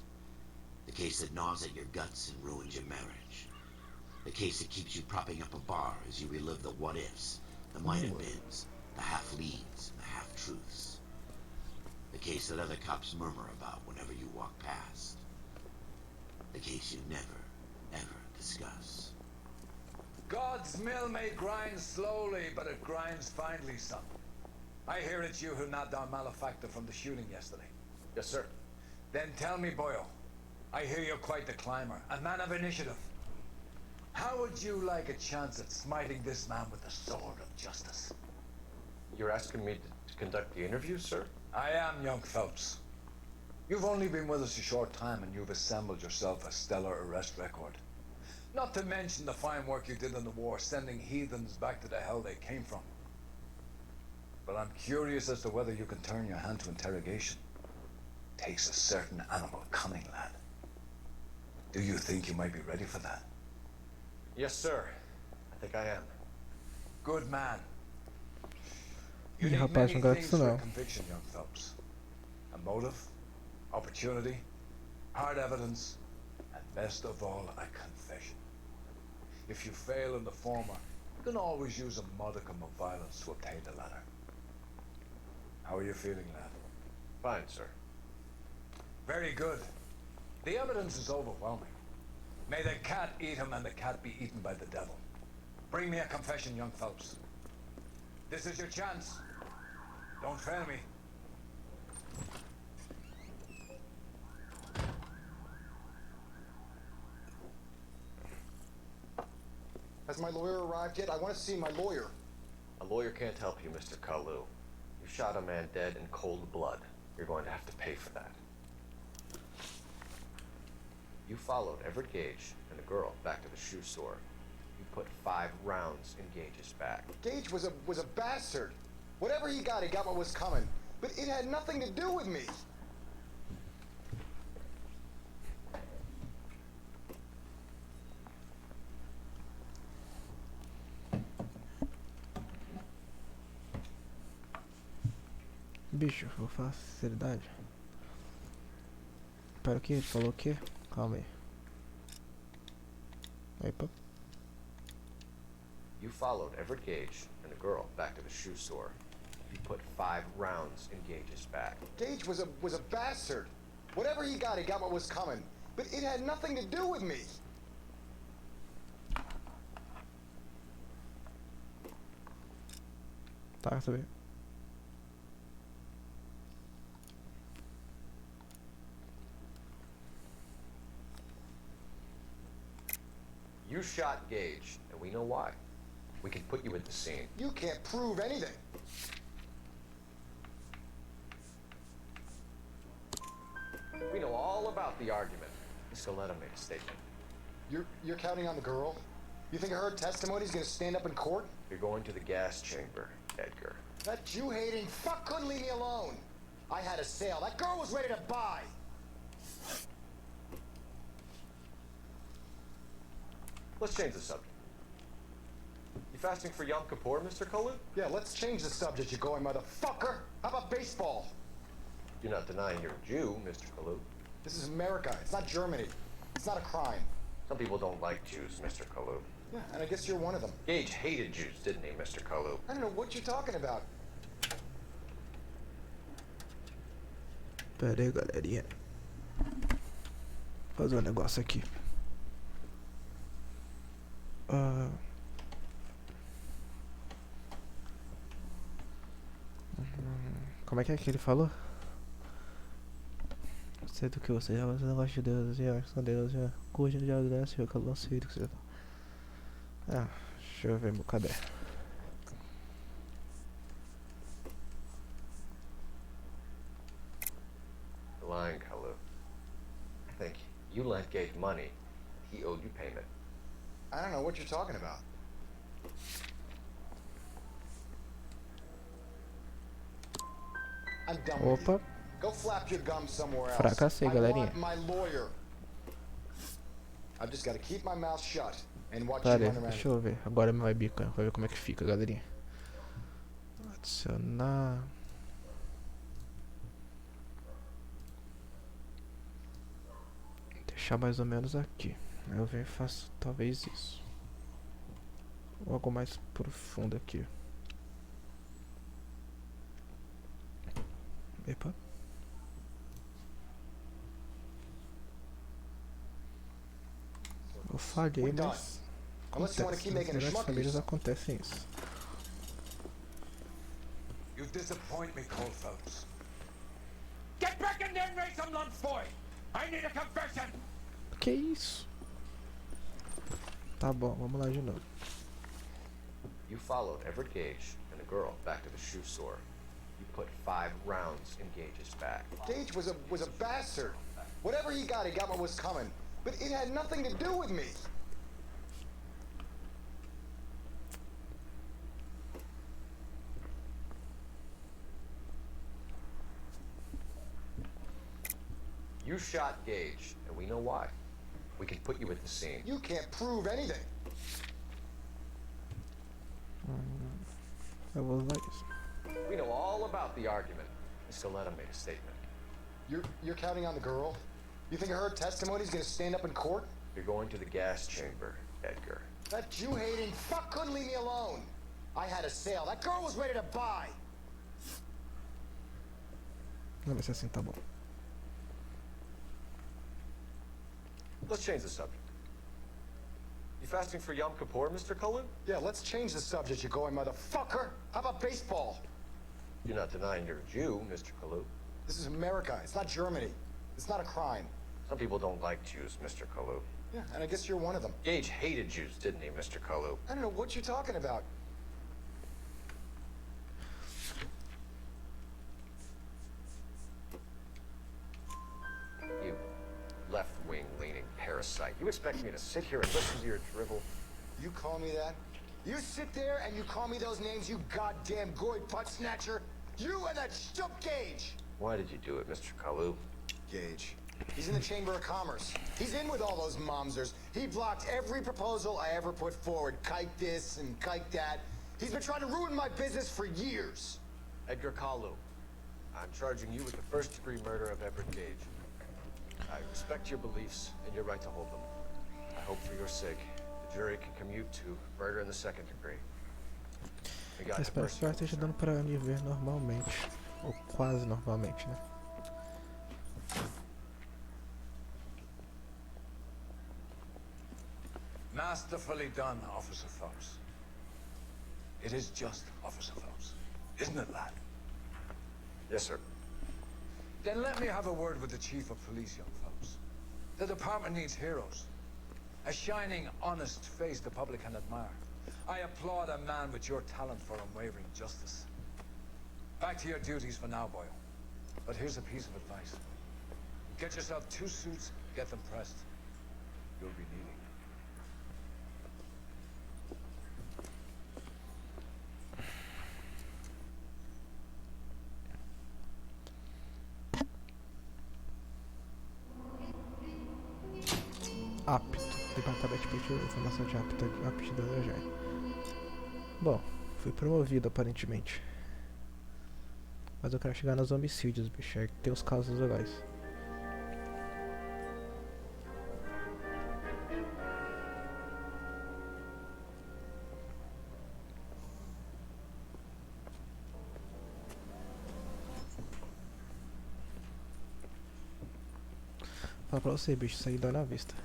The case that gnaws at your guts and ruins your marriage. The case that keeps you propping up a bar as you relive the what-ifs, the might-have-beens, the half-leads, and the half-truths. The case that other cops murmur about whenever you walk past. The case you never, ever discuss. God's mill may grind slowly, but it grinds finely, son. I hear it's you who nabbed our malefactor from the shooting yesterday. Yes, sir. Then tell me, boyo, I hear you're quite the climber, a man of initiative. How would you like a chance at smiting this man with the sword of justice? You're asking me to conduct the interview, sir? I am, young Phelps. You've only been with us a short time and you've assembled yourself a stellar arrest record. Not to mention the fine work you did in the war, sending heathens back to the hell they came from. But I'm curious as to whether you can turn your hand to interrogation. Takes a certain animal cunning, lad. Do you think you might be ready for that? Yes, sir. I think I am. Good man. Ih, need rapaz, many não gosto things disso for não. conviction, young Phelps. A motive, opportunity, hard evidence, and best of all, a confession. If you fail in the former, you can always use a modicum of violence to obtain the latter. How are you feeling, lad? Fine, sir. Very good. The evidence is overwhelming. May the cat eat him and the cat be eaten by the devil. Bring me a confession, young Phelps. This is your chance. Don't fail me. Has my lawyer arrived yet? I want to see my lawyer. A lawyer can't help you, Mr. Kalu. You shot a man dead in cold blood. You're going to have to pay for that. You followed Everett Gage and the girl back to the shoe store. You put 5 rounds in Gage's back. Gage was a bastard. Whatever he got what was coming. But it had nothing to do with me. Bicho, vou falar sinceridade. Pera o que? Ele falou o quê? Calma aí. Epa. You followed Everett Gage and the girl back to the shoe store. You put 5 rounds in Gage's back. Gage was a bastard. Whatever he got what was coming. But it had nothing to do with me. Tá, sabe? You shot Gage, and we know why. We can put you at the scene. You can't prove anything. We know all about the argument. Scaletta made a statement. You're counting on the girl? You think her testimony's gonna stand up in court? You're going to the gas chamber, Edgar. That Jew-hating fuck couldn't leave me alone. I had a sale. That girl was ready to buy. Let's change the subject. You fasting for Yom Kippur, Mr. Kalu? Yeah, let's change the subject, you going motherfucker. How about baseball? You're not denying you're a Jew, Mr. Kalu. This is America. It's not Germany. It's not a crime. Some people don't like Jews, Mr. Kalu. Yeah, and I guess you're one of them. Gage hated Jews, didn't he, Mr. Kalu? I don't know what you're talking about. Pera aí, galerinha. Vou fazer um negócio aqui. Como é que ele falou? Sei do que você já, você não gosta de Deus, já, só Deus, já, cuja de agradece, eu calou sei do que você tá. Ah, deixa eu ver meu caderno. You're lying, Kalu. I think you lent Gage money. He owed you payment. I don't know what you're talking about. I'm done with Opa. you. Go flap your gums somewhere else. Fracassei, I galerinha. want my lawyer. I've just got to keep my mouth shut and watch Pera you aí, run around. deixa eu ver. Agora vai bicar, vai ver como é que fica, galerinha. Adicionar. Deixar mais ou menos aqui. Aí eu venho e faço talvez isso. Ou algo mais profundo aqui. Epa. Eu falhei, mas acontece. Nas grandes famílias acontecem isso. You disappoint me, Cole Phelps. Get back in there and make some lunch, boy! I need a confession! Que isso? Tá bom, vamos lá de novo. You followed Everett Gage and the girl back to the shoe store. You put 5 rounds in Gage's back. Gage was a bastard. Whatever he got what was coming. But it had nothing to do with me. You shot Gage, and we know why. We can put you at the scene. You can't prove anything. Eu vou usar isso. We know all about the argument. Scaletta made a statement. You're counting on the girl? You think her testimony's gonna stand up in court? You're going to the gas chamber, Edgar. That Jew-hating fuck couldn't leave me alone. I had a sale. That girl was ready to buy. Não vai ser assim, tá bom. Let's change the subject. You fasting for Yom Kippur, Mr. Cullen? Yeah, let's change the subject, you going motherfucker. How about baseball? You're not denying you're a Jew, Mr. Kalu. This is America. It's not Germany. It's not a crime. Some people don't like Jews, Mr. Kalu. Yeah, and I guess you're one of them. Gage hated Jews, didn't he, Mr. Kalu? I don't know what you're talking about. You expect me to sit here and listen to your drivel? You call me that? You sit there and you call me those names, you goddamn goy butt snatcher? You and that shtup Gage! Why did you do it, Mr. Kalu? Gage. He's in the Chamber of Commerce. He's in with all those momsers. He blocked every proposal I ever put forward. Kike this and kike that. He's been trying to ruin my business for years. Edgar Kalu, I'm charging you with the first-degree murder of Everett Gage. I respect your beliefs and your right to hold them. I hope for your sake the jury can commute to murder in the second degree. May God have Espero mercy que on ela you, esteja sir. dando pra me ver normalmente. Ou quase normalmente, né? Masterfully done, Officer Phelps. It is just Officer Phelps, isn't it, lad? Yes, sir. Then let me have a word with the Chief of Police, young Phelps. The department needs heroes. A shining, honest face the public can admire. I applaud a man with your talent for unwavering justice. Back to your duties for now, boy. But here's a piece of advice. Get yourself 2 suits, get them pressed. You'll be needing. Apto. Departamento de informação de aptidão da agente. Bom, fui promovido aparentemente. Mas eu quero chegar nos homicídios, bicho. É que tem os casos legais. Fala pra você, bicho, isso aí dói na vista.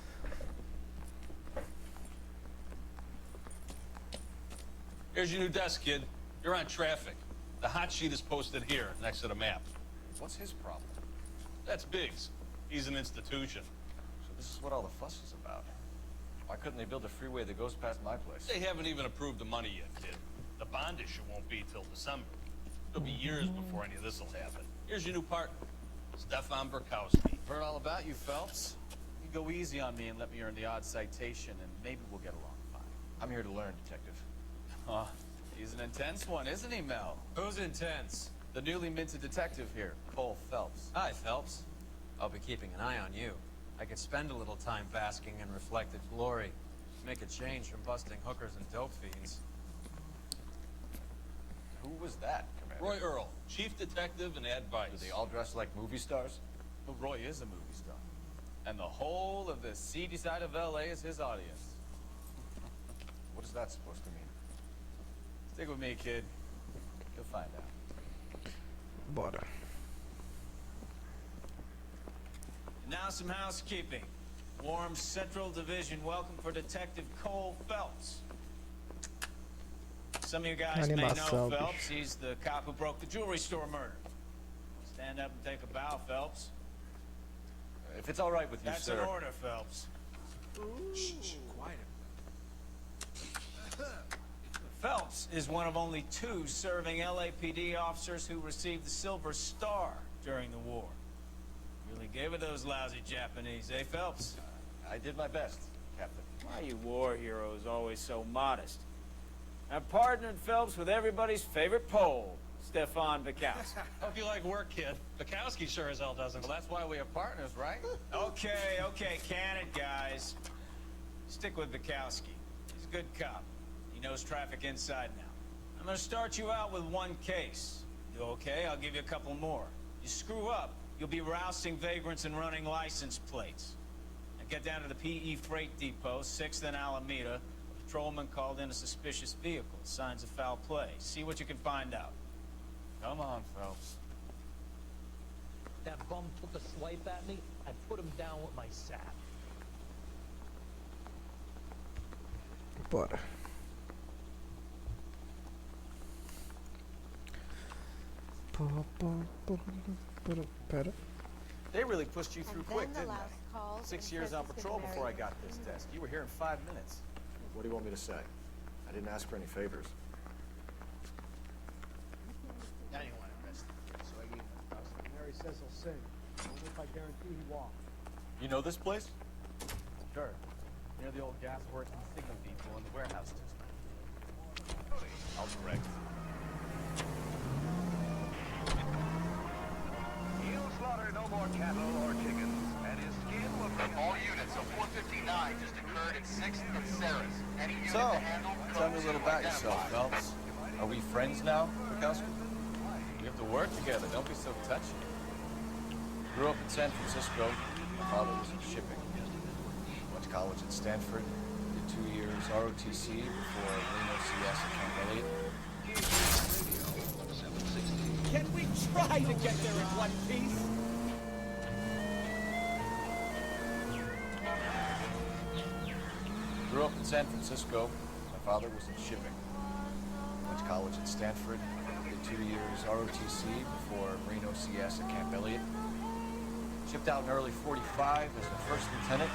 Here's your new desk, kid. You're on traffic. The hot sheet is posted here, next to the map. What's his problem? That's Biggs. He's an institution. So this is what all the fuss is about. Why couldn't they build a freeway that goes past my place? They haven't even approved the money yet, kid. The bond issue won't be till December. It'll be years before any of this will happen. Here's your new partner, Stefan Burkowski. Heard all about you, Phelps. You go easy on me and let me earn the odd citation, and maybe we'll get along fine. I'm here to learn, Detective. Huh. He's an intense one, isn't he, Mel? Who's intense? The newly minted detective here, Cole Phelps. Hi, Phelps. I'll be keeping an eye on you. I could spend a little time basking in reflected glory. Make a change from busting hookers and dope fiends. Who was that, Commander? Roy Earl, chief detective and advice. Do they all dress like movie stars? Well, Roy is a movie star. And the whole of the seedy side of L.A. is his audience. What is that supposed to mean? Stick with me, kid. You'll find out. Bora. Now some housekeeping. Warm Central Division welcome for Detective Cole Phelps. Some of you guys may know Animação, Phelps. bicho. He's the cop who broke the jewelry store murder. Stand up and take a bow, Phelps. If it's all right with you, That's sir. an order, Phelps. Shh, quiet. Phelps is one of only 2 serving LAPD officers who received the Silver Star during the war. Really gave it those lousy Japanese, eh, Phelps? I did my best, Captain. Why are you war heroes always so modest? I've partnered Phelps with everybody's favorite Pole, Stefan Bukowski. Hope you like work, kid. Bukowski sure as hell doesn't. Well, that's why we are partners, right? Okay, can it, guys. Stick with Bukowski. He's a good cop. He knows traffic inside now. I'm gonna start you out with 1 case. You okay? I'll give you a couple more. You screw up, you'll be rousting vagrants and running license plates. Now get down to the PE Freight Depot, 6th and Alameda. A patrolman called in a suspicious vehicle. Signs of foul play. See what you can find out. Come on, Phelps. That bum took a swipe at me, I put him down with my sap. Bora. Pera. They really pushed you through And quick, then the didn't last they? calls 6 and years on Chris's patrol been before I married. got this desk. You were here in 5 minutes. What do you want me to say? I didn't ask for any favors. Anyone arrested, so I gave him $1,000. Mary says he'll sing. Only if I guarantee he walks. You know this place? Sure. Near the old gas works and signal depot in the warehouse district. I'll direct. He'll slaughter no more cattle or chickens, and his skin will bring all units of 459 just occurred in 6th and Sarah's. Any unit So, to handle, tell me a little about yourself, Phelps. Are we friends now, Brincando? We have to work together. Don't be so touchy. Grew up in San Francisco. My father was in shipping. Went to college at Stanford. Did 2 years ROTC before Reno CS at Camp Elliott. Can we try to get there in one piece? Grew up in San Francisco. My father was in shipping. Went to college at Stanford. Did 2 years ROTC before Reno CS at Camp Elliott. Shipped out in early 45 as a first lieutenant.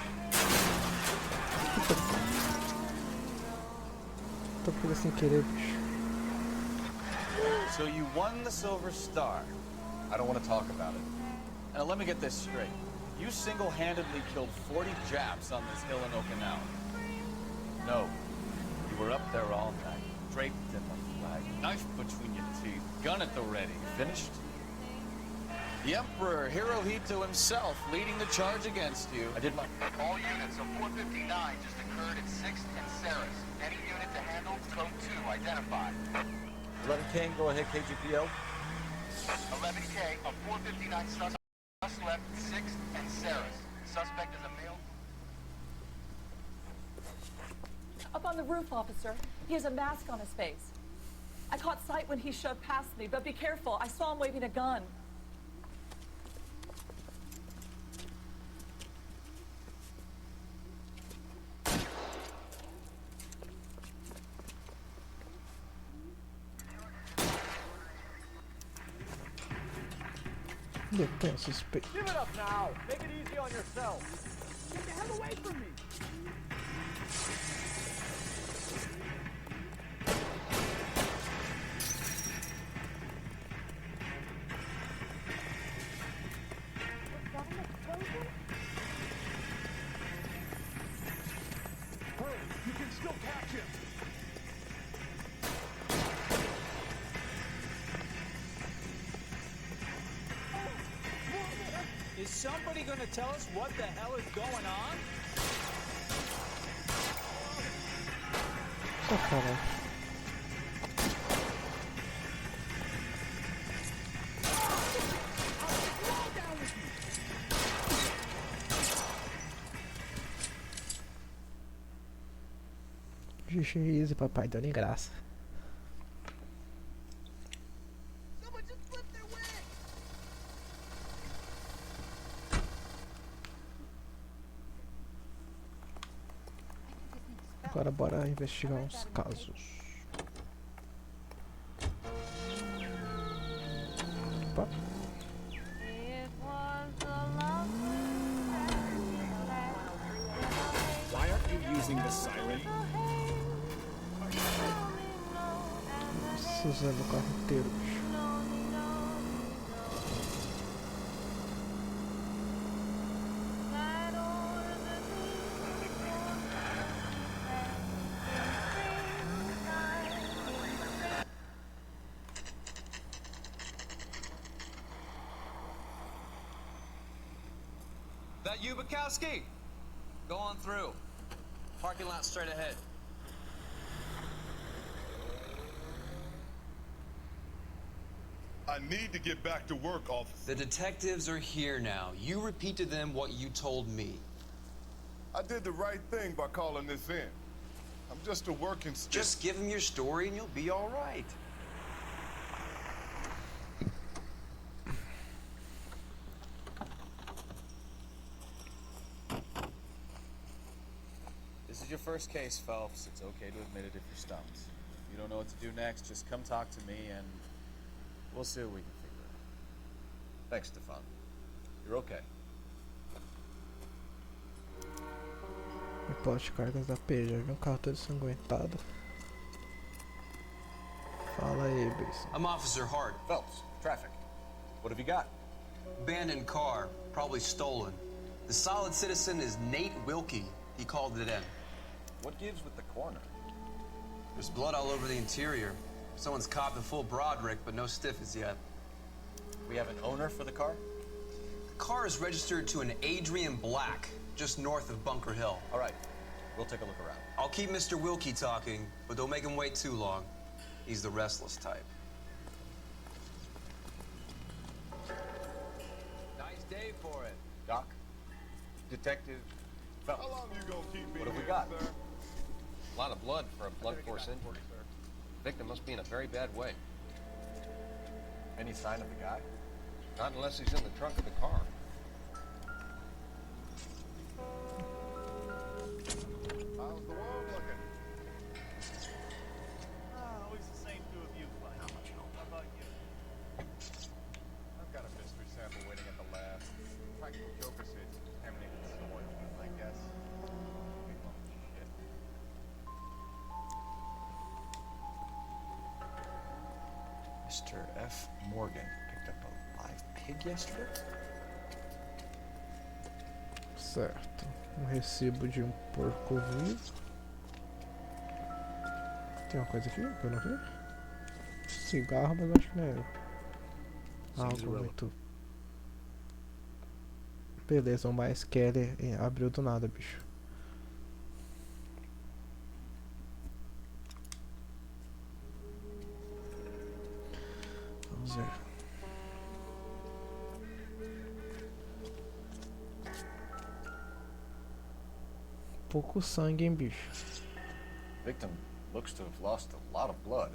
Tô pegando sem querer, bicho. So you won the Silver Star. I don't want to talk about it. Now let me get this straight. You single-handedly killed 40 Japs on this hill in Okinawa. No, you were up there all night, draped in the flag, knife between your teeth, gun at the ready. Finished? The Emperor Hirohito himself leading the charge against you. I did my... all units of 459 just occurred in 6th and Sarah's. Any unit to handle, code 2 identified. 11K, go ahead, KGPL. 11K of 459 suspects left 6th and Sarah's. Suspect is a male. Up on the roof, officer. He has a mask on his face. I caught sight when he shoved past me, but be careful. I saw him waving a gun. Detém suspeito. Give it up now. Make it easy on yourself. Get the hell away from me. Hurry, you can still catch him. Is somebody going to tell us what the hell is going on? Só cara. Easy, papai, dando em graça. Agora bora investigar uns casos. Opa. Why aren't you using the siren? Nossa, usando o carro inteiro, bicho. That you, Bukowski? Go on through. Parking lot straight ahead. I need to get back to work, officer. The detectives are here now. You repeat to them what you told me. I did the right thing by calling this in. I'm just a working stick. Just give them your story and you'll be all right. This is your first case, Phelps. It's okay to admit it if you're stumped. If you don't know what to do next, just come talk to me and we'll see what we can figure out. Thanks, Stefan. You're okay. Reporte de cargas da P. Já vi um carro todo ensanguentado. Fala aí, Bison. I'm Officer Hart. Phelps, traffic. What have you got? Abandoned car, probably stolen. The solid citizen is Nate Wilkie. He called it in. What gives with the coroner? There's blood all over the interior. Someone's copped a full Broderick, but no stiffs yet. We have an owner for the car? The car is registered to an Adrian Black, just north of Bunker Hill. All right, we'll take a look around. I'll keep Mr. Wilkie talking, but don't make him wait too long. He's the restless type. Nice day for it. Doc? Detective? How long you gonna keep me What have we here, got? sir? A lot of blood for a blunt force injury. Victim must be in a very bad way. Any sign of the guy? Not unless he's in the trunk of the car. How's the world looking? Always the same two of you, bud. How much How about you? I've got a mystery sample waiting at the lab. Practical Joker said it's contaminated soil, I guess. Big lump of shit. Mr. F. Morgan picked up a live pig yesterday? Certo. Recibo de porco vivo. Tem uma coisa aqui que eu não vi? Cigarro, mas acho que não é. Algo muito. Beleza, o mais Kelly abriu do nada, bicho. Vamos ver. Pouco sangue, hein, bicho. Victim looks to have lost a lot of blood.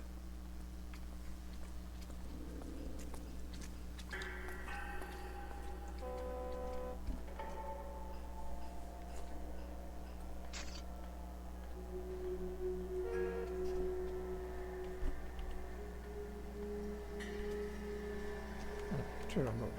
Tirando.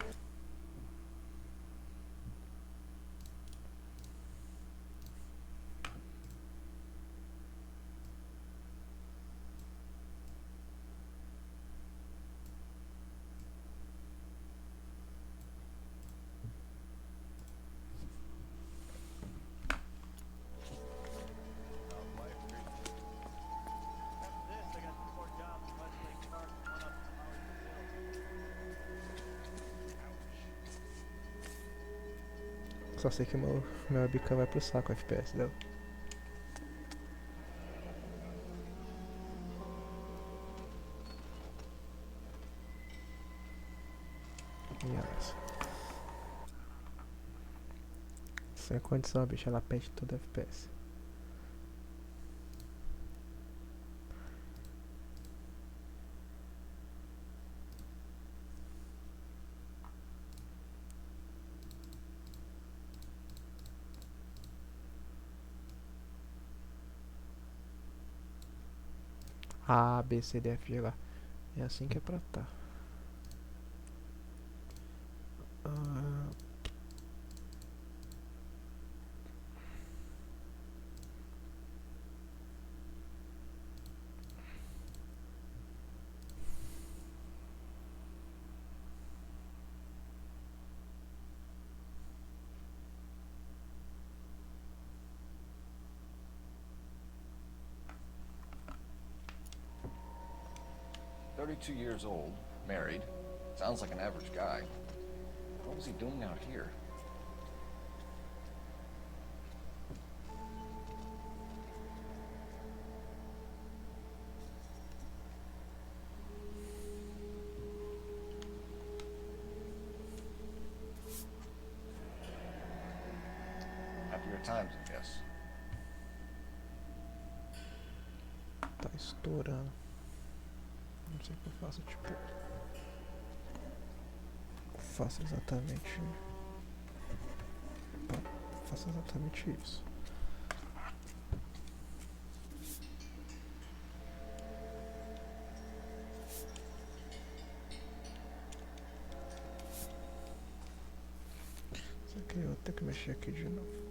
Só sei que meu webcam vai pro saco, FPS dela. Yes. Sem condição, bicho, ela perde todo FPS. A, B, C, D, F, G, H. É assim que é pra tá. "32 years old, married. Sounds like an average guy. What was he doing out here?" Happier times, I guess. Tá estourando. Não sei o que eu faço, tipo. Faço exatamente. Faço exatamente isso. Só que eu vou ter que mexer aqui de novo.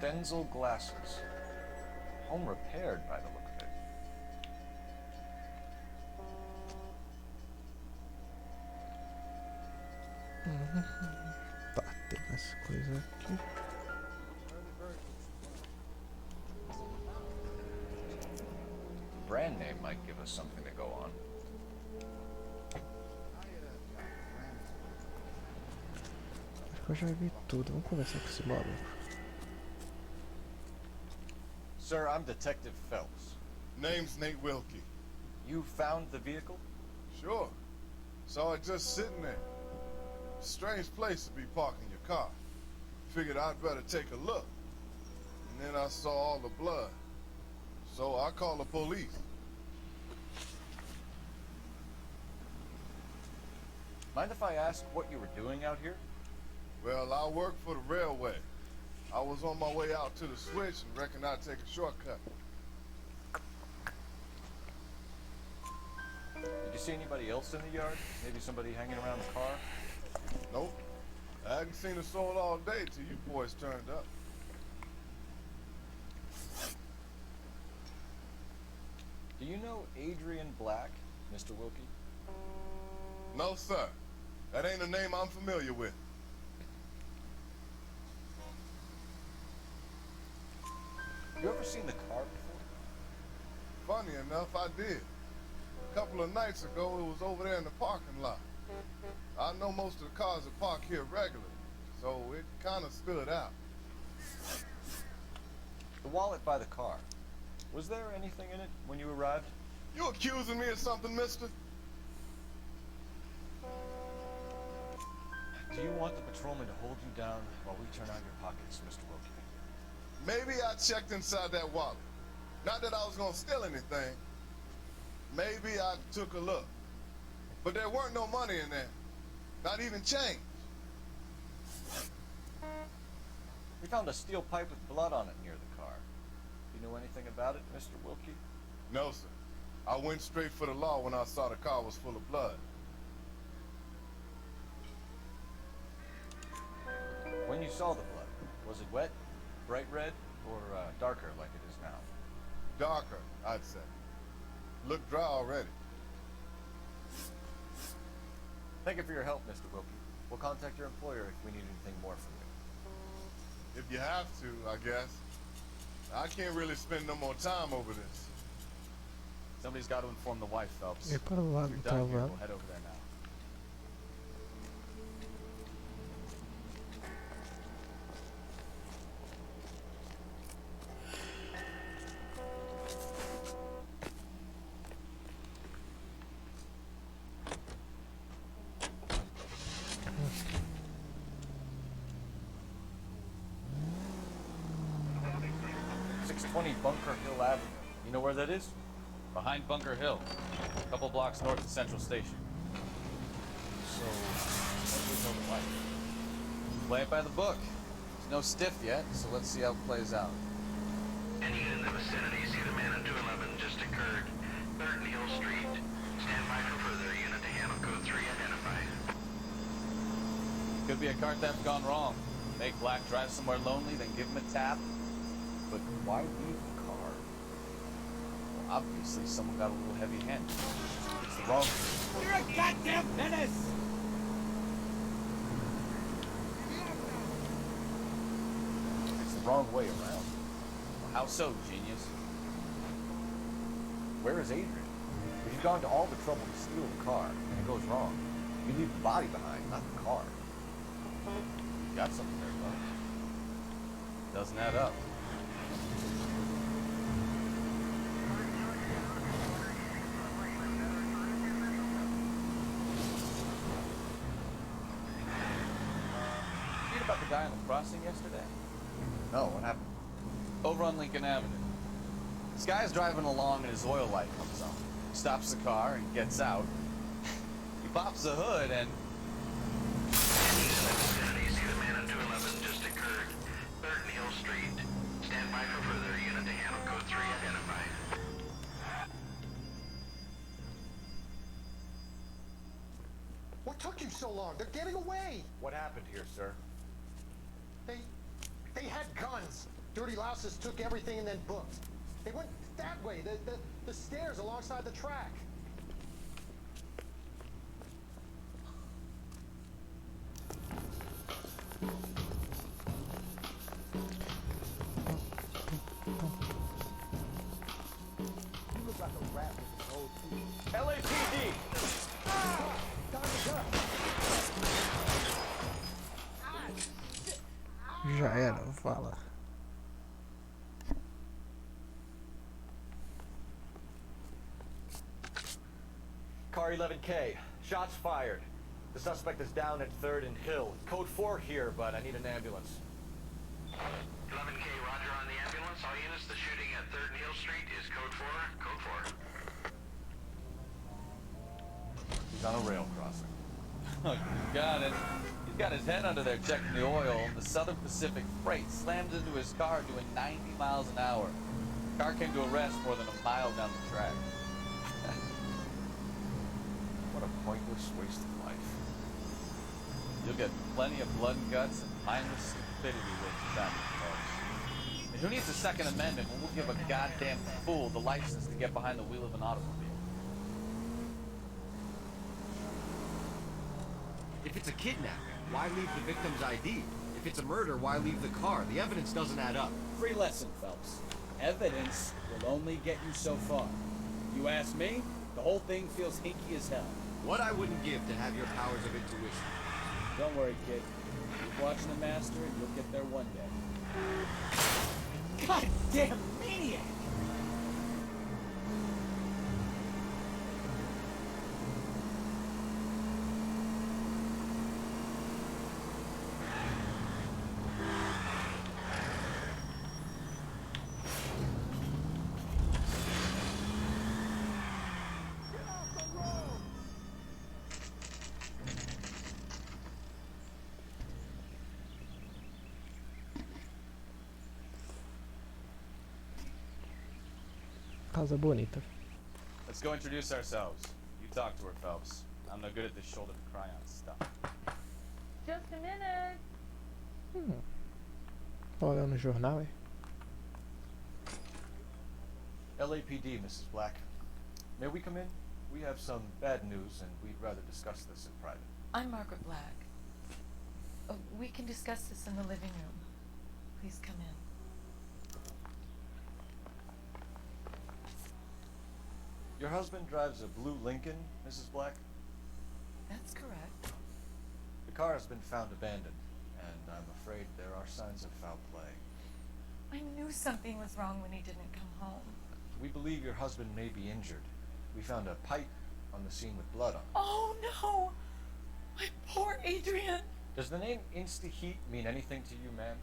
Stenzel glasses. Home repaired by the look of it. Tá, tem mais coisa aqui. Brand name might give us something to go on. Acho que eu já vi tudo. Vamos conversar com esse maluco. Sir, I'm Detective Phelps. Name's Nate Wilkie. You found the vehicle? Sure. Saw it just sitting there. Strange place to be parking your car. Figured I'd better take a look. And then I saw all the blood. So I called the police. Mind if I ask what you were doing out here? Well, I work for the railway. I was on my way out to the switch and reckoned I'd take a shortcut. Did you see anybody else in the yard? Maybe somebody hanging around the car? Nope. I hadn't seen a soul all day till you boys turned up. Do you know Adrian Black, Mr. Wilkie? No, sir. That ain't a name I'm familiar with. You ever seen the car before? Funny enough, I did. A couple of nights ago, it was over there in the parking lot. I know most of the cars are parked here regularly, so it kind of stood out. The wallet by the car. Was there anything in it when you arrived? You accusing me of something, mister? Do you want the patrolman to hold you down while we turn out your pockets, Mr. Wilkie? Maybe I checked inside that wallet. Not that I was gonna steal anything. Maybe I took a look. But there weren't no money in there. Not even change. We found a steel pipe with blood on it near the car. Do you know anything about it, Mr. Wilkie? No, sir. I went straight for the law when I saw the car was full of blood. When you saw the blood, was it wet, bright red, or darker like it is now? Darker, I'd say. Looked dry already. Thank you for your help, Mr. Wilkie. We'll contact your employer if we need anything more from you. If you have to, I guess. I can't really spend no more time over this. Somebody's got to inform the wife, Phelps. E para o lado If you're done here, tava. we'll head over there now. Bunker Hill Avenue. You know where that is? Behind Bunker Hill, a couple blocks north of Central Station. So, what do we tell the wife? Play it by the book. There's no stiff yet, so let's see how it plays out. Any unit in the vicinity, see the man on 211 just occurred. 3rd Neal Street. Stand by for further. Unit to handle code 3 identified. Could be a car theft gone wrong. Make Black drive somewhere lonely, then give him a tap. But why leave the car? Well, obviously, someone got a little heavy-handed. It's the wrong. You're a goddamn menace! It's the wrong way around. Well, how so, genius? Where is Adrian? If you've gone to all the trouble to steal the car, and it goes wrong, you leave the body behind, not the car. You got something there, bud. Doesn't add up. About the guy on the crossing yesterday? No, what happened? Over on Lincoln Avenue. This guy's driving along and his oil light comes on. He stops the car and gets out. He pops the hood and... See the man on 211 just occurred. 3rd Neal Street. Stand by for further. Unit to handle code 3 identified. What took you so long? They're getting away. What happened here, sir? They had guns. Dirty louses took everything and then booked. They went that way, the stairs alongside the track. You look like a rat with an old teeth. LAPD! Já era, fala. Car 11K. Shots fired. The suspect is down at 3rd and Hill. Code 4 here, but I need an ambulance. 11K, roger on the ambulance. All units, the shooting at 3rd and Hill Street is code 4. Code 4. He's on a rail crossing. You got it. He's got his head under there checking the oil. The Southern Pacific Freight slams into his car doing 90 miles an hour. The car came to a rest more than a mile down the track. What a pointless waste of life. You'll get plenty of blood and guts and mindless stupidity with time, folks. And who needs a Second Amendment when we'll give a goddamn fool the license to get behind the wheel of an automobile? If it's a kidnapping, why leave the victim's ID? If it's a murder, why leave the car? The evidence doesn't add up. Free lesson, Phelps. Evidence will only get you so far. You ask me, the whole thing feels hinky as hell. What I wouldn't give to have your powers of intuition. Don't worry, kid. Keep watching the master and you'll get there one day. Goddamn maniac! Casa bonita. Let's go introduce ourselves. You talk to her, Phelps. I'm no good at this shoulder to cry on stuff. Just a minute. Olhando no jornal, LAPD, Mrs. Black. May we come in? We have some bad news, and we'd rather discuss this in private. I'm Margaret Black. We can discuss this in the living room. Please come in. Your husband drives a blue Lincoln, Mrs. Black? That's correct. The car has been found abandoned, and I'm afraid there are signs of foul play. I knew something was wrong when he didn't come home. We believe your husband may be injured. We found a pipe on the scene with blood on it. Oh no! My poor Adrian! Does the name Insta-Heat mean anything to you, ma'am?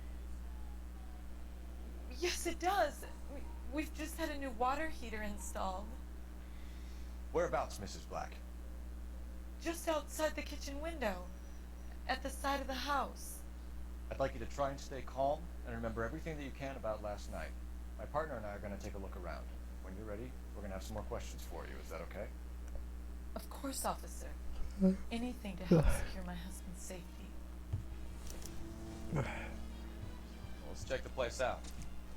Yes, it does. We've just had a new water heater installed. Whereabouts, Mrs. Black? Just outside the kitchen window. At the side of the house. I'd like you to try and stay calm and remember everything that you can about last night. My partner and I are going to take a look around. When you're ready, we're going to have some more questions for you. Is that okay? Of course, officer. Anything to help secure my husband's safety. Well, let's check the place out.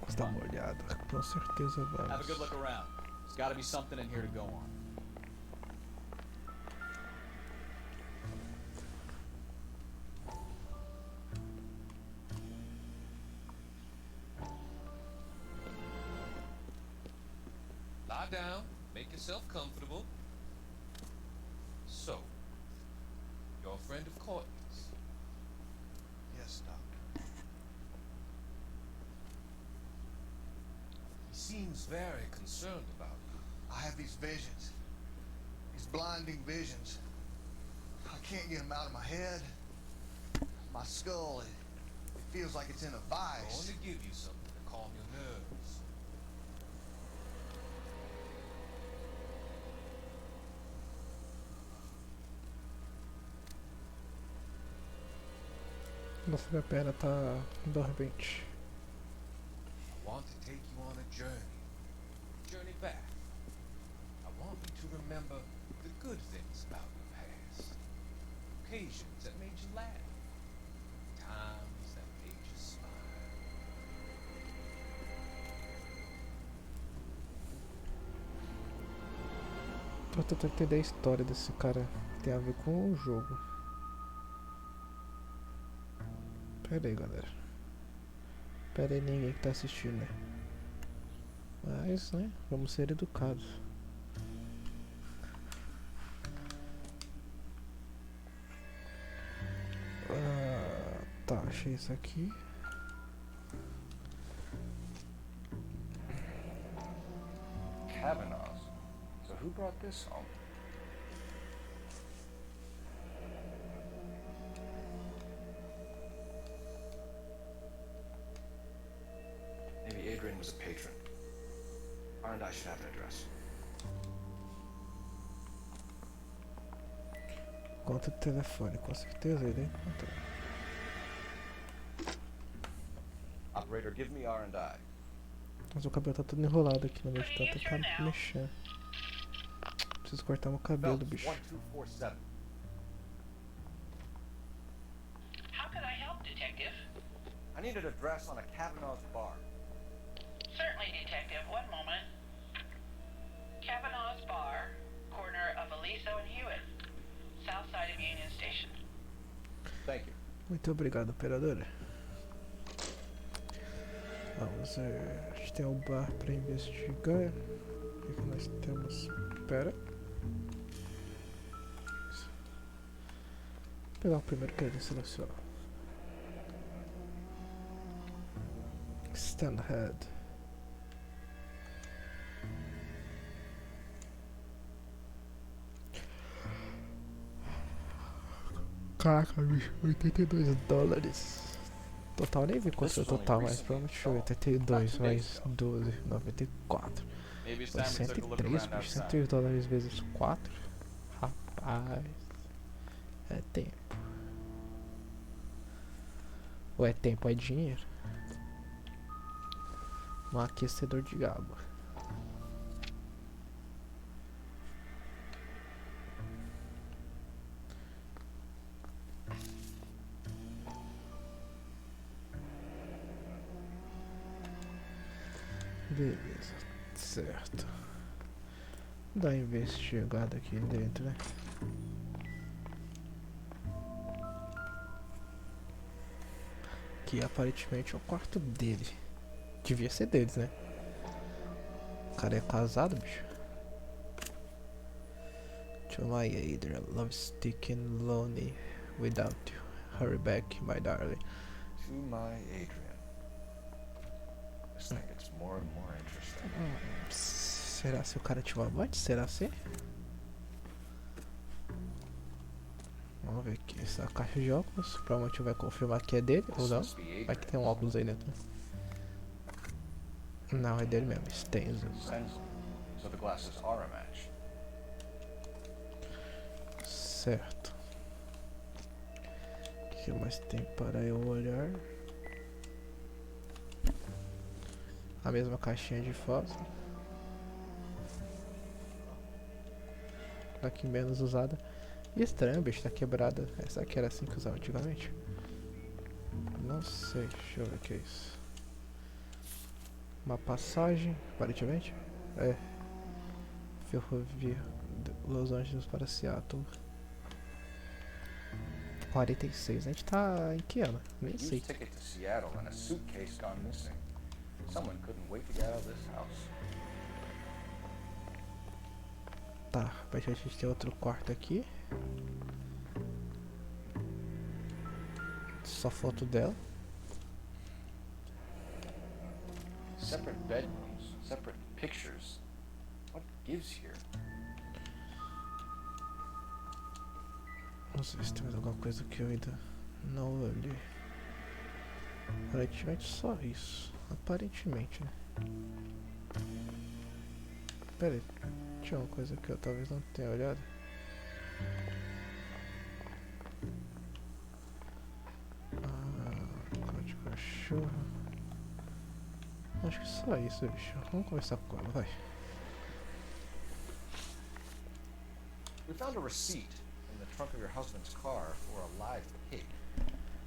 Vamos dar uma olhada. Com certeza vamos. Have a good look around. There's got to be something in here to go on. Lie down, make yourself comfortable. So, you're a friend of Courtney's? Yes, Doc. He seems very concerned about you. I have these visions. These blinding visions. I can't get them out of my head. My skull, it feels like it's in a I'm vice. going to give you something to calm your nerves. Nossa, minha perna tá dormente. I want to take you on a journey back. I want you to remember the good things about your past. Occasions that made you laugh. Times that made you smile. Tô tentando entender a história desse cara que tem a ver com o jogo. Pera aí, galera. Pera aí, ninguém que tá assistindo, né? Mas, né, vamos ser educados. Tá, achei isso aqui. Kavanaugh's. So who brought this home? Maybe Adrian was a patron. And I should have an address. Conta do telefone, com certeza ele encontrou. Operator, give me R&I. Mas o cabelo tá todo enrolado aqui no meio de tanto ficar mexendo. Preciso cortar meu cabelo, bicho. 1247. How can I help, Detective? I need an address on a Kavanaugh's bar. Certainly, Detective. One moment. Kavanaugh's Bar, corner of Aliso and Hewitt, south side of Union Station. Thank you. Muito obrigado, operadora. Vamos ver. A gente tem o bar pra investigar. O que nós temos? Pera. Vou pegar o primeiro que ele selecionou. Stand head. Caraca, bicho, $82. Total, nem vi quanto foi o total, mas provavelmente foi 82 mais 12, 94. Foi 103, bicho, $103 vezes 4. Rapaz, é tempo. Ou é tempo, é dinheiro. Um aquecedor de água. Beleza, certo. Dá uma investigada aqui dentro, né? Que aparentemente é o quarto dele. Devia ser deles, né? O cara é casado, bicho. To my Adrian, love sticking lonely without you. Hurry back, my darling. To my Adrian. This thing gets more and more interesting. Será se o cara tinha uma amante? Será se? Vamos ver aqui. Essa caixa de óculos. Provavelmente vai confirmar que é dele ou não. Vai que tem um óculos aí dentro. Não, é dele mesmo. Stenzel. So the glasses are a match. Certo. O que mais tem para eu olhar? A mesma caixinha de fósforo. Aqui menos usada. E estranho, bicho, tá quebrada. Essa aqui era assim que usava antigamente. Não sei, deixa eu ver o que é isso. Uma passagem, aparentemente. É. Ferrovia de Los Angeles para Seattle. 46. A gente tá em que ano? Nem sei. Ticket to Seattle and a suitcase gone missing. Someone couldn't wait to get out of this house. Tá, a gente tem outro quarto aqui. Só foto dela. Separate bedrooms, separate pictures. What gives here? Não sei se tem mais alguma coisa que eu ainda não olhei. Aparentemente só isso. Aparentemente, né? Pera aí. Tinha uma coisa que eu talvez não tenha olhado. Código cachorro. Acho que só isso, bicho. Vamos conversar com ela, vai. We found a receipt in the trunk of your husband's car for a live pig.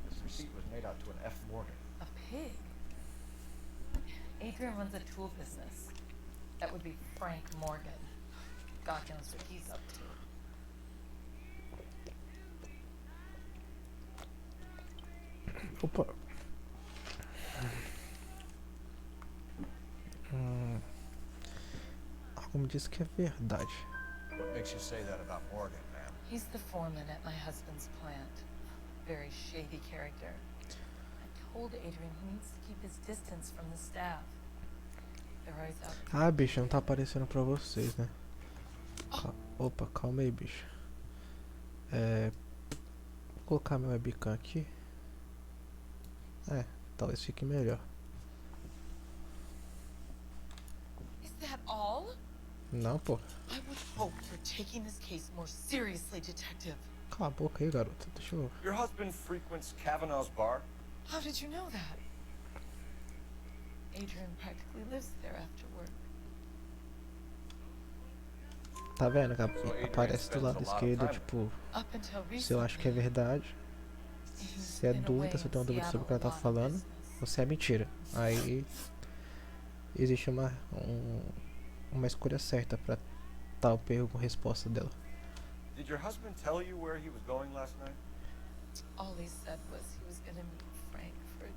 This receipt was made out to an F. Morgan. A pig? Adrian runs a tool business. That would be Frank Morgan. God knows what he's up to. Opa. Algo me diz que é verdade. What makes you say that about Morgan, ma'am? He's the foreman at my husband's plant. Very shady character. I told Adrian he needs to keep his distance from the staff. They're always out. Ah, bicho, não tá aparecendo pra vocês, né? Opa, calma aí, bicho. Vou colocar meu webcam aqui. Talvez fique melhor. Is that all? Não, pô. I would hope you're taking this case more seriously, Detective. Cala a boca aí, garota. Deixa eu... Your husband frequents Kavanaugh's bar? How did you know that? Adrian practically lives there after work. Tá vendo? Aparece do lado esquerdo, tipo... Se eu acho que é verdade. Se é dúvida, se eu tenho uma dúvida sobre o que ela tá falando, ou se é mentira. Aí... Existe uma escolha certa pra tal pergunta ou resposta dela. Did your husband tell you where he was going last night? All he said was he was gonna meet Frank for a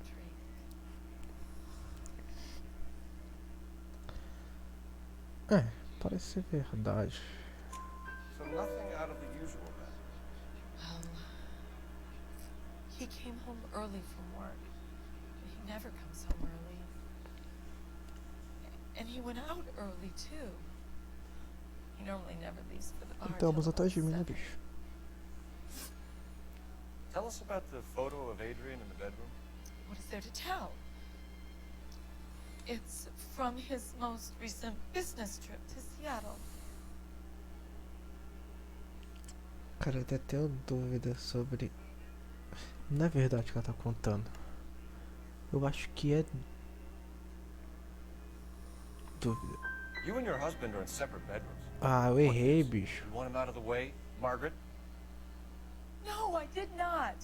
drink. Parece ser verdade. So nothing out of the usual then? Well, he came home early from work. He never comes home early. And he went out early too. He normally never leaves for the bar. Estamos atrás de mim, né, bicho? Tell us about the photo of Adrian in the bedroom. What is there to tell? It's from his most recent business trip to Seattle. Cara, eu até tenho dúvida sobre... Não é verdade que ela tá contando. Eu acho que é... dúvida. You and your husband are in separate bedrooms. Ah, eu errei, bicho. You want him out of the way, Margaret? No, I did not.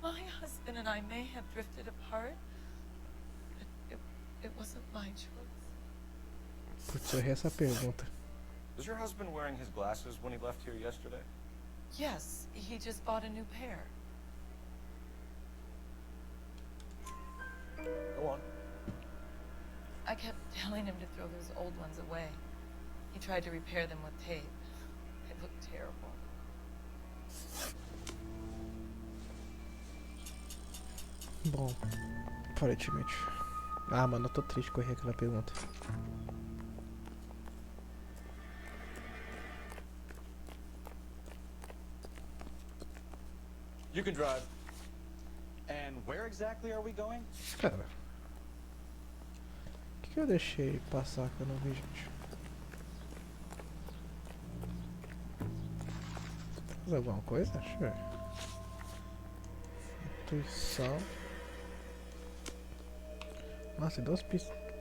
My husband and I may have drifted apart, but it wasn't my choice. Putz, eu errei essa pergunta. Was your husband wearing his glasses when he left here yesterday? Yes, he just bought a new pair. Go on. I kept telling him to throw those old ones away. He tried to repair them with tape. They looked terrible. Bom, aparentemente. Ah, mano, eu tô triste que eu errei aquela pergunta. You can drive. And where exactly are we going? Cara, o que eu deixei passar que eu não vi, gente? Faz alguma coisa? Deixa eu ver. Intuição. Nossa, tem duas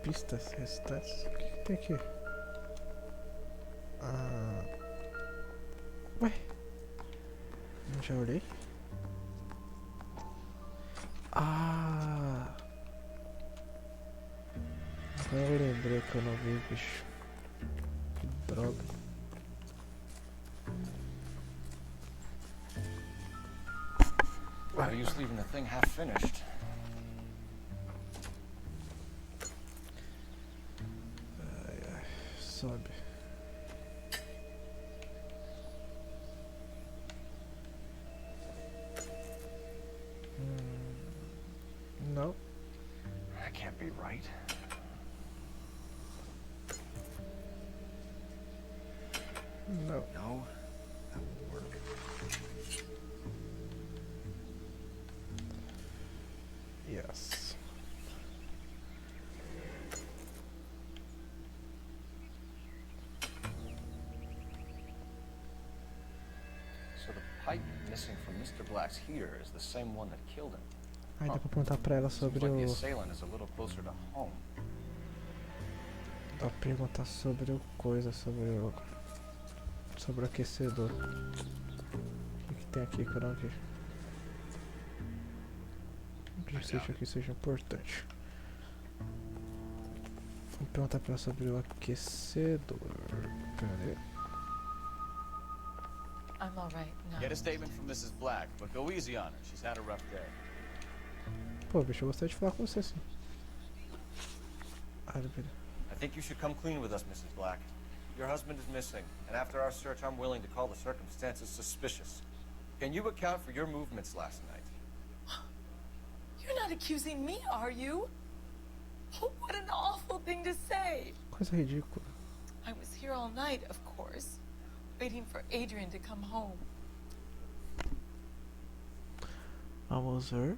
pistas restantes. O que tem aqui? Ué? Eu já olhei? Agora eu lembrei que eu não vi, bicho. Que droga. No use leaving the thing half finished. Ai, sobe. No. That can't be right. No. No, that won't work. Yes. So the pipe missing from Mr. Black's heater is the same one that killed him. Aí dá pra perguntar pra ela sobre Seems like o... the assailant is a little closer to home. Dá pra perguntar sobre o coisa, sobre o... Sobre o aquecedor. O que tem aqui que eu não vi? Não seja que seja importante. Vou perguntar pra ela sobre o aquecedor. Pera aí. I'm all right now. Get a statement from Mrs. Black, but go easy on her. She's had a rough day. Pô, bicho, eu gostaria de falar com você sim. I think you should come clean with us, Mrs. Black. Your husband is missing, and after our search, I'm willing to call the circumstances suspicious. Can you account for your movements last night? You're not accusing me, are you? Oh, what an awful thing to say. Coisa ridícula. I was here all night, of course, waiting for Adrian to come home. Vamos ver.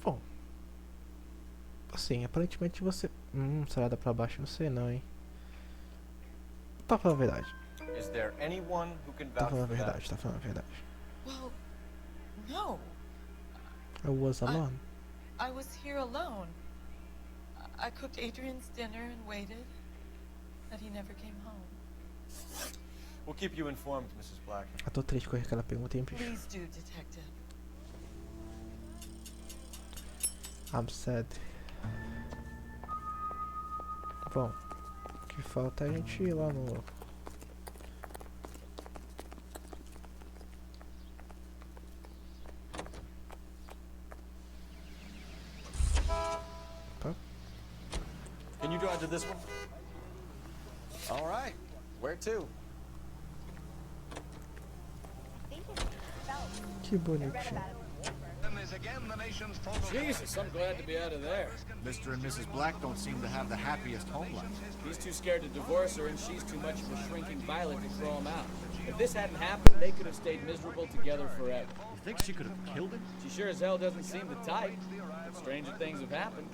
Bom. Assim, aparentemente você... salada pra baixo, não sei não, hein. Tá falando a verdade. Is there anyone who can Tá vouch falando a for that? verdade, tá falando a verdade. Well, no. I was alone. I was here alone. I cooked Adrian's dinner and waited, but he never came home. We'll keep you informed, Mrs. Black. Eu tô triste com aquela pergunta, hein, bicho. Please do, Detective. I'm sad. Bom, o que falta é a gente ir lá no... Opa. Can you drive to this one? All right. Where to? Que bonitinho. Jesus, I'm glad to be out of there. Mr. and Mrs. Black don't seem to have the happiest home life. He's too scared to divorce her, and she's too much of a shrinking violet to throw him out. If this hadn't happened, they could have stayed miserable together forever. You think she could have killed him? She sure as hell doesn't seem the type. But stranger things have happened.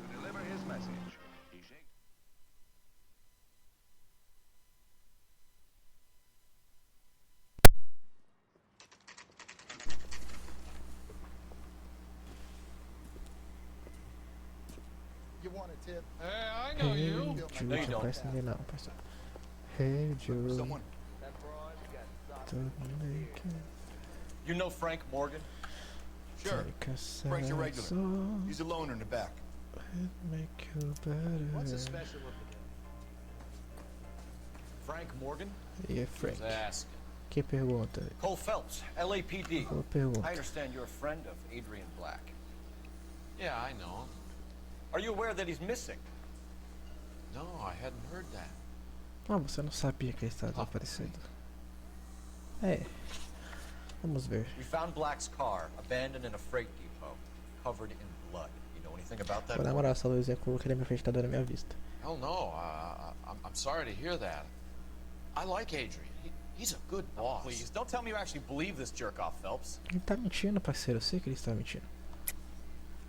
You want a tip? Hey, I know Hey, you. Jude, No, you don't. parece ninguém não, parceiro. Hey, Jude. Someone. You know Frank Morgan? Sure. Take a Frank's a regular. song, He's a loner in the back. it'll make you better. What's so special with the Frank Morgan? E Frank, Just asking. que pergunta? Cole Phelps, LAPD. Qual pergunta? I understand you're a friend of Adrian Black. Yeah, I know. Are you aware that he's missing? No, I hadn't heard that. Ah, você não sabia que ele estava desaparecido. É. Vamos ver. We found Black's car abandoned in a freight depot, covered in blood. You know anything about that? Vou namorar essa luzinha que eu coloquei na minha frente, tá dando a minha vista. Hell no. I'm sorry to hear that. I like Adrian. He's a good boss. Please, don't tell me you actually believe this jerk-off, Phelps. Ele tá mentindo, parceiro. Eu sei que ele está mentindo.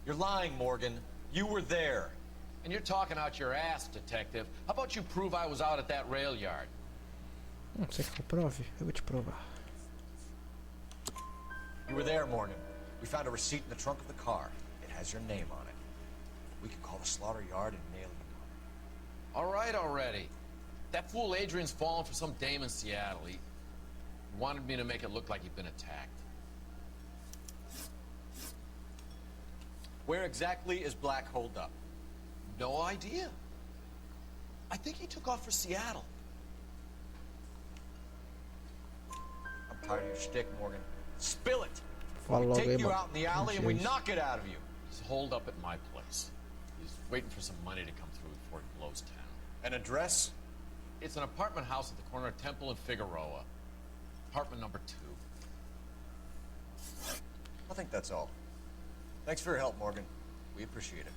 You're lying, Morgan. You were there. And you're talking out your ass, detective. How about you prove I was out at that rail yard? Você quer que eu prove? Eu vou te provar. You were there, Morgan. We found a receipt in the trunk of the car. It has your name on it. We could call the slaughter yard and nail you. All right already. That fool Adrian's fallen for some dame in Seattle. He wanted me to make it look like he'd been attacked. Where exactly is Black holed up? No idea. I think he took off for Seattle. I'm tired of your shtick, Morgan. Spill it! Fala We logo take aí, you mano. out in the alley and we Jesus. knock it out of you. He's holed up at my place. He's waiting for some money to come through before he blows town. An address? It's an apartment house at the corner of Temple and Figueroa. Apartment number 2. I think that's all. Thanks for your help, Morgan. We appreciate it.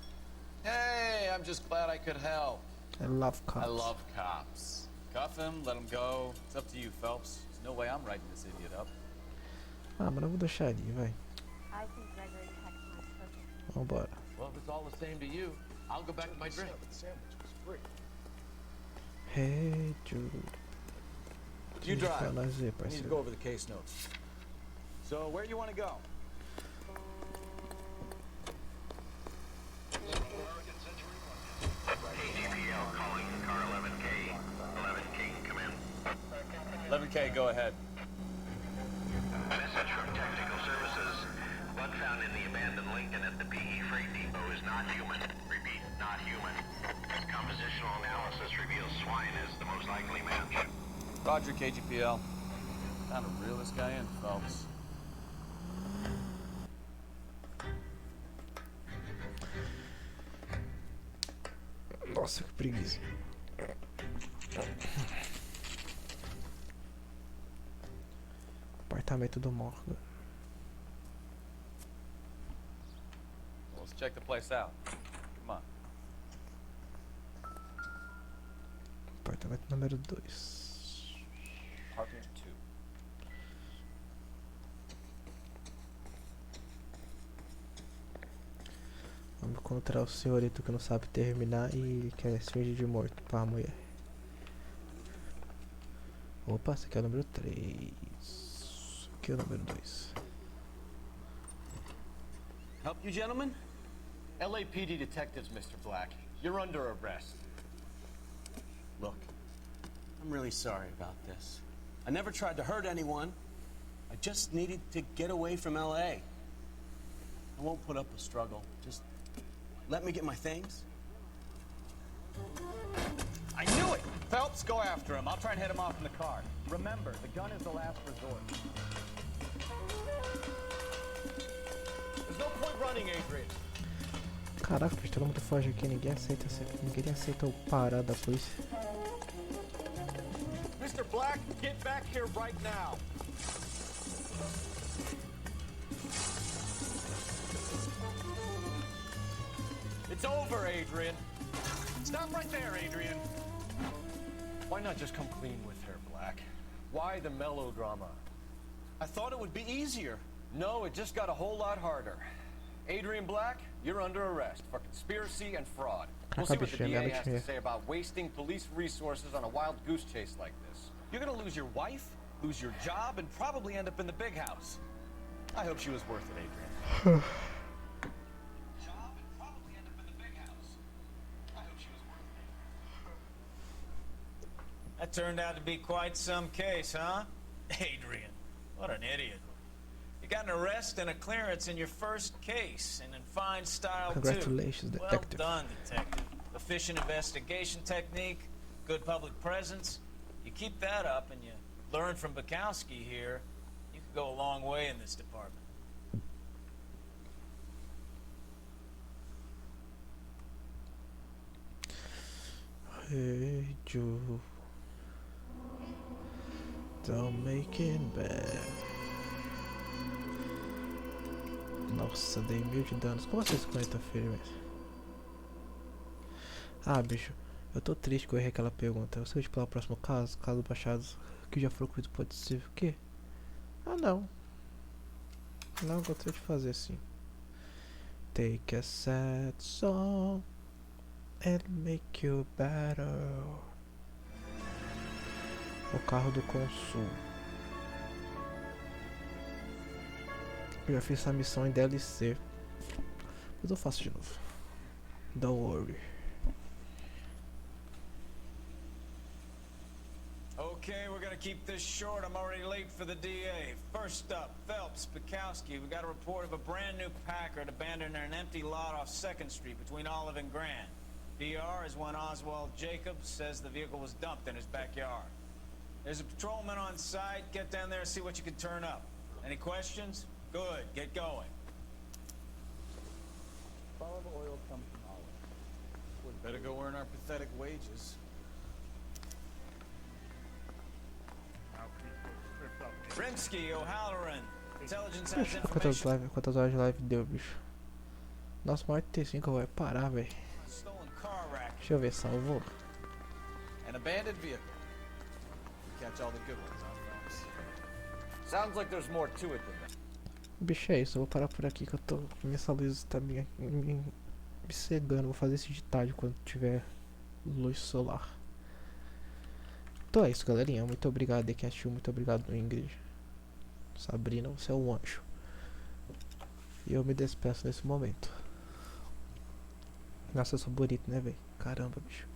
Hey, I'm just glad I could help. I love cops. I love cops. Cuff him, let him go. It's up to you, Phelps. There's no way I'm writing this idiot up. Ah, mas eu vou deixar ali, vai. I think Gregory texted my perfect. Vambora. Well, if it's all the same to you, I'll go back to my drink. Hey, Jude. You Diz pra drive. nós ver, We need to parceiro. go over the case notes. So, where do you want to go? ATPL calling car 11K. 11K, come in. 11K, go ahead. Message from Technical Services. Blood found in the abandoned Lincoln at the PE Freight Depot is not human. Repeat, not human. Compositional analysis reveals swine is the most likely match. Roger, KGPL. Time to reel this guy in, Phelps. Nossa, que preguiça. Apartamento do Morgan. Let's check the place out. Come on. Apartamento número 2. Apartment 2. Vamos encontrar o senhorito que não sabe terminar e quer se fingir de morto pra mulher. Opa, esse aqui é o número 3. Aqui é o número 2. Help you, gentlemen? LAPD detectives, Mr. Black. You're under arrest. Look, I'm really sorry about this. I never tried to hurt anyone. I just needed to get away from LA. I won't put up a struggle. Just let me get my things. I knew it! Phelps, go after him. I'll try and head him off in the car. Remember, the gun is the last resort. There's no point running, Adrian. Caraca, bicho, todo mundo foge aqui, ninguém aceita o parado da polícia. Mr. Black, get back here right now. It's over, Adrian. Stop right there, Adrian. Why not just come clean with her, Black? Why the melodrama? I thought it would be easier. No, it just got a whole lot harder. Adrian Black, you're under arrest for conspiracy and fraud. We'll see what the DA has to say about wasting police resources on a wild goose chase like this. You're gonna lose your wife, lose your job, and probably end up in the big house. I hope she was worth it, Adrian. That turned out to be quite some case, huh? Adrian, what an idiot. You got an arrest and a clearance in your first case, and in fine style, too. Congratulations, Detective. Well done, Detective. Efficient investigation technique, good public presence. You keep that up and you learn from Bukowski here, you could go a long way in this department. Hey, Joe. Don't make it bad. Nossa, dei 1000 de danos. Como assim 50 ferimentos? Ah, bicho, eu tô triste que eu errei aquela pergunta. Você vai explicar o próximo caso? Caso baixados que já foram concluídos pode ser o quê? Ah, não. Não, gostaria de fazer assim. Take a sad song and make you better. O carro do consul. Eu já fiz essa missão em DLC, mas eu faço de novo. Don't worry. Okay, we're gonna keep this short. I'm already late for the DA. First up, Phelps, Bukowski. We got a report of a brand new Packard abandoned in an empty lot off 2nd Street between Olive and Grand. DR is one Oswald Jacobs says the vehicle was dumped in his backyard. There's a patrolman on site. Get down there and see what you can turn up. Any questions? Good. Get going. Follow the oil comes from Olive. Better go earn our pathetic wages. Rimsky, O'Halloran. Intelligence has information. Quantas horas de live deu, bicho? Nossa, mais 85 vai parar, velho. Stolen car racket. Deixa eu ver, salvou. An abandoned vehicle. We catch all the good ones, huh, Phelps? Sounds like there's more to it than that. Bicho, é isso, eu vou parar por aqui que eu tô. Minha luz tá me cegando. Vou fazer isso de tarde quando tiver luz solar. Então é isso, galerinha. Muito obrigado aí quem assistiu. Muito obrigado, Ingrid. Sabrina, você é um anjo. E eu me despeço nesse momento. Nossa, eu sou bonito, né, velho? Caramba, bicho.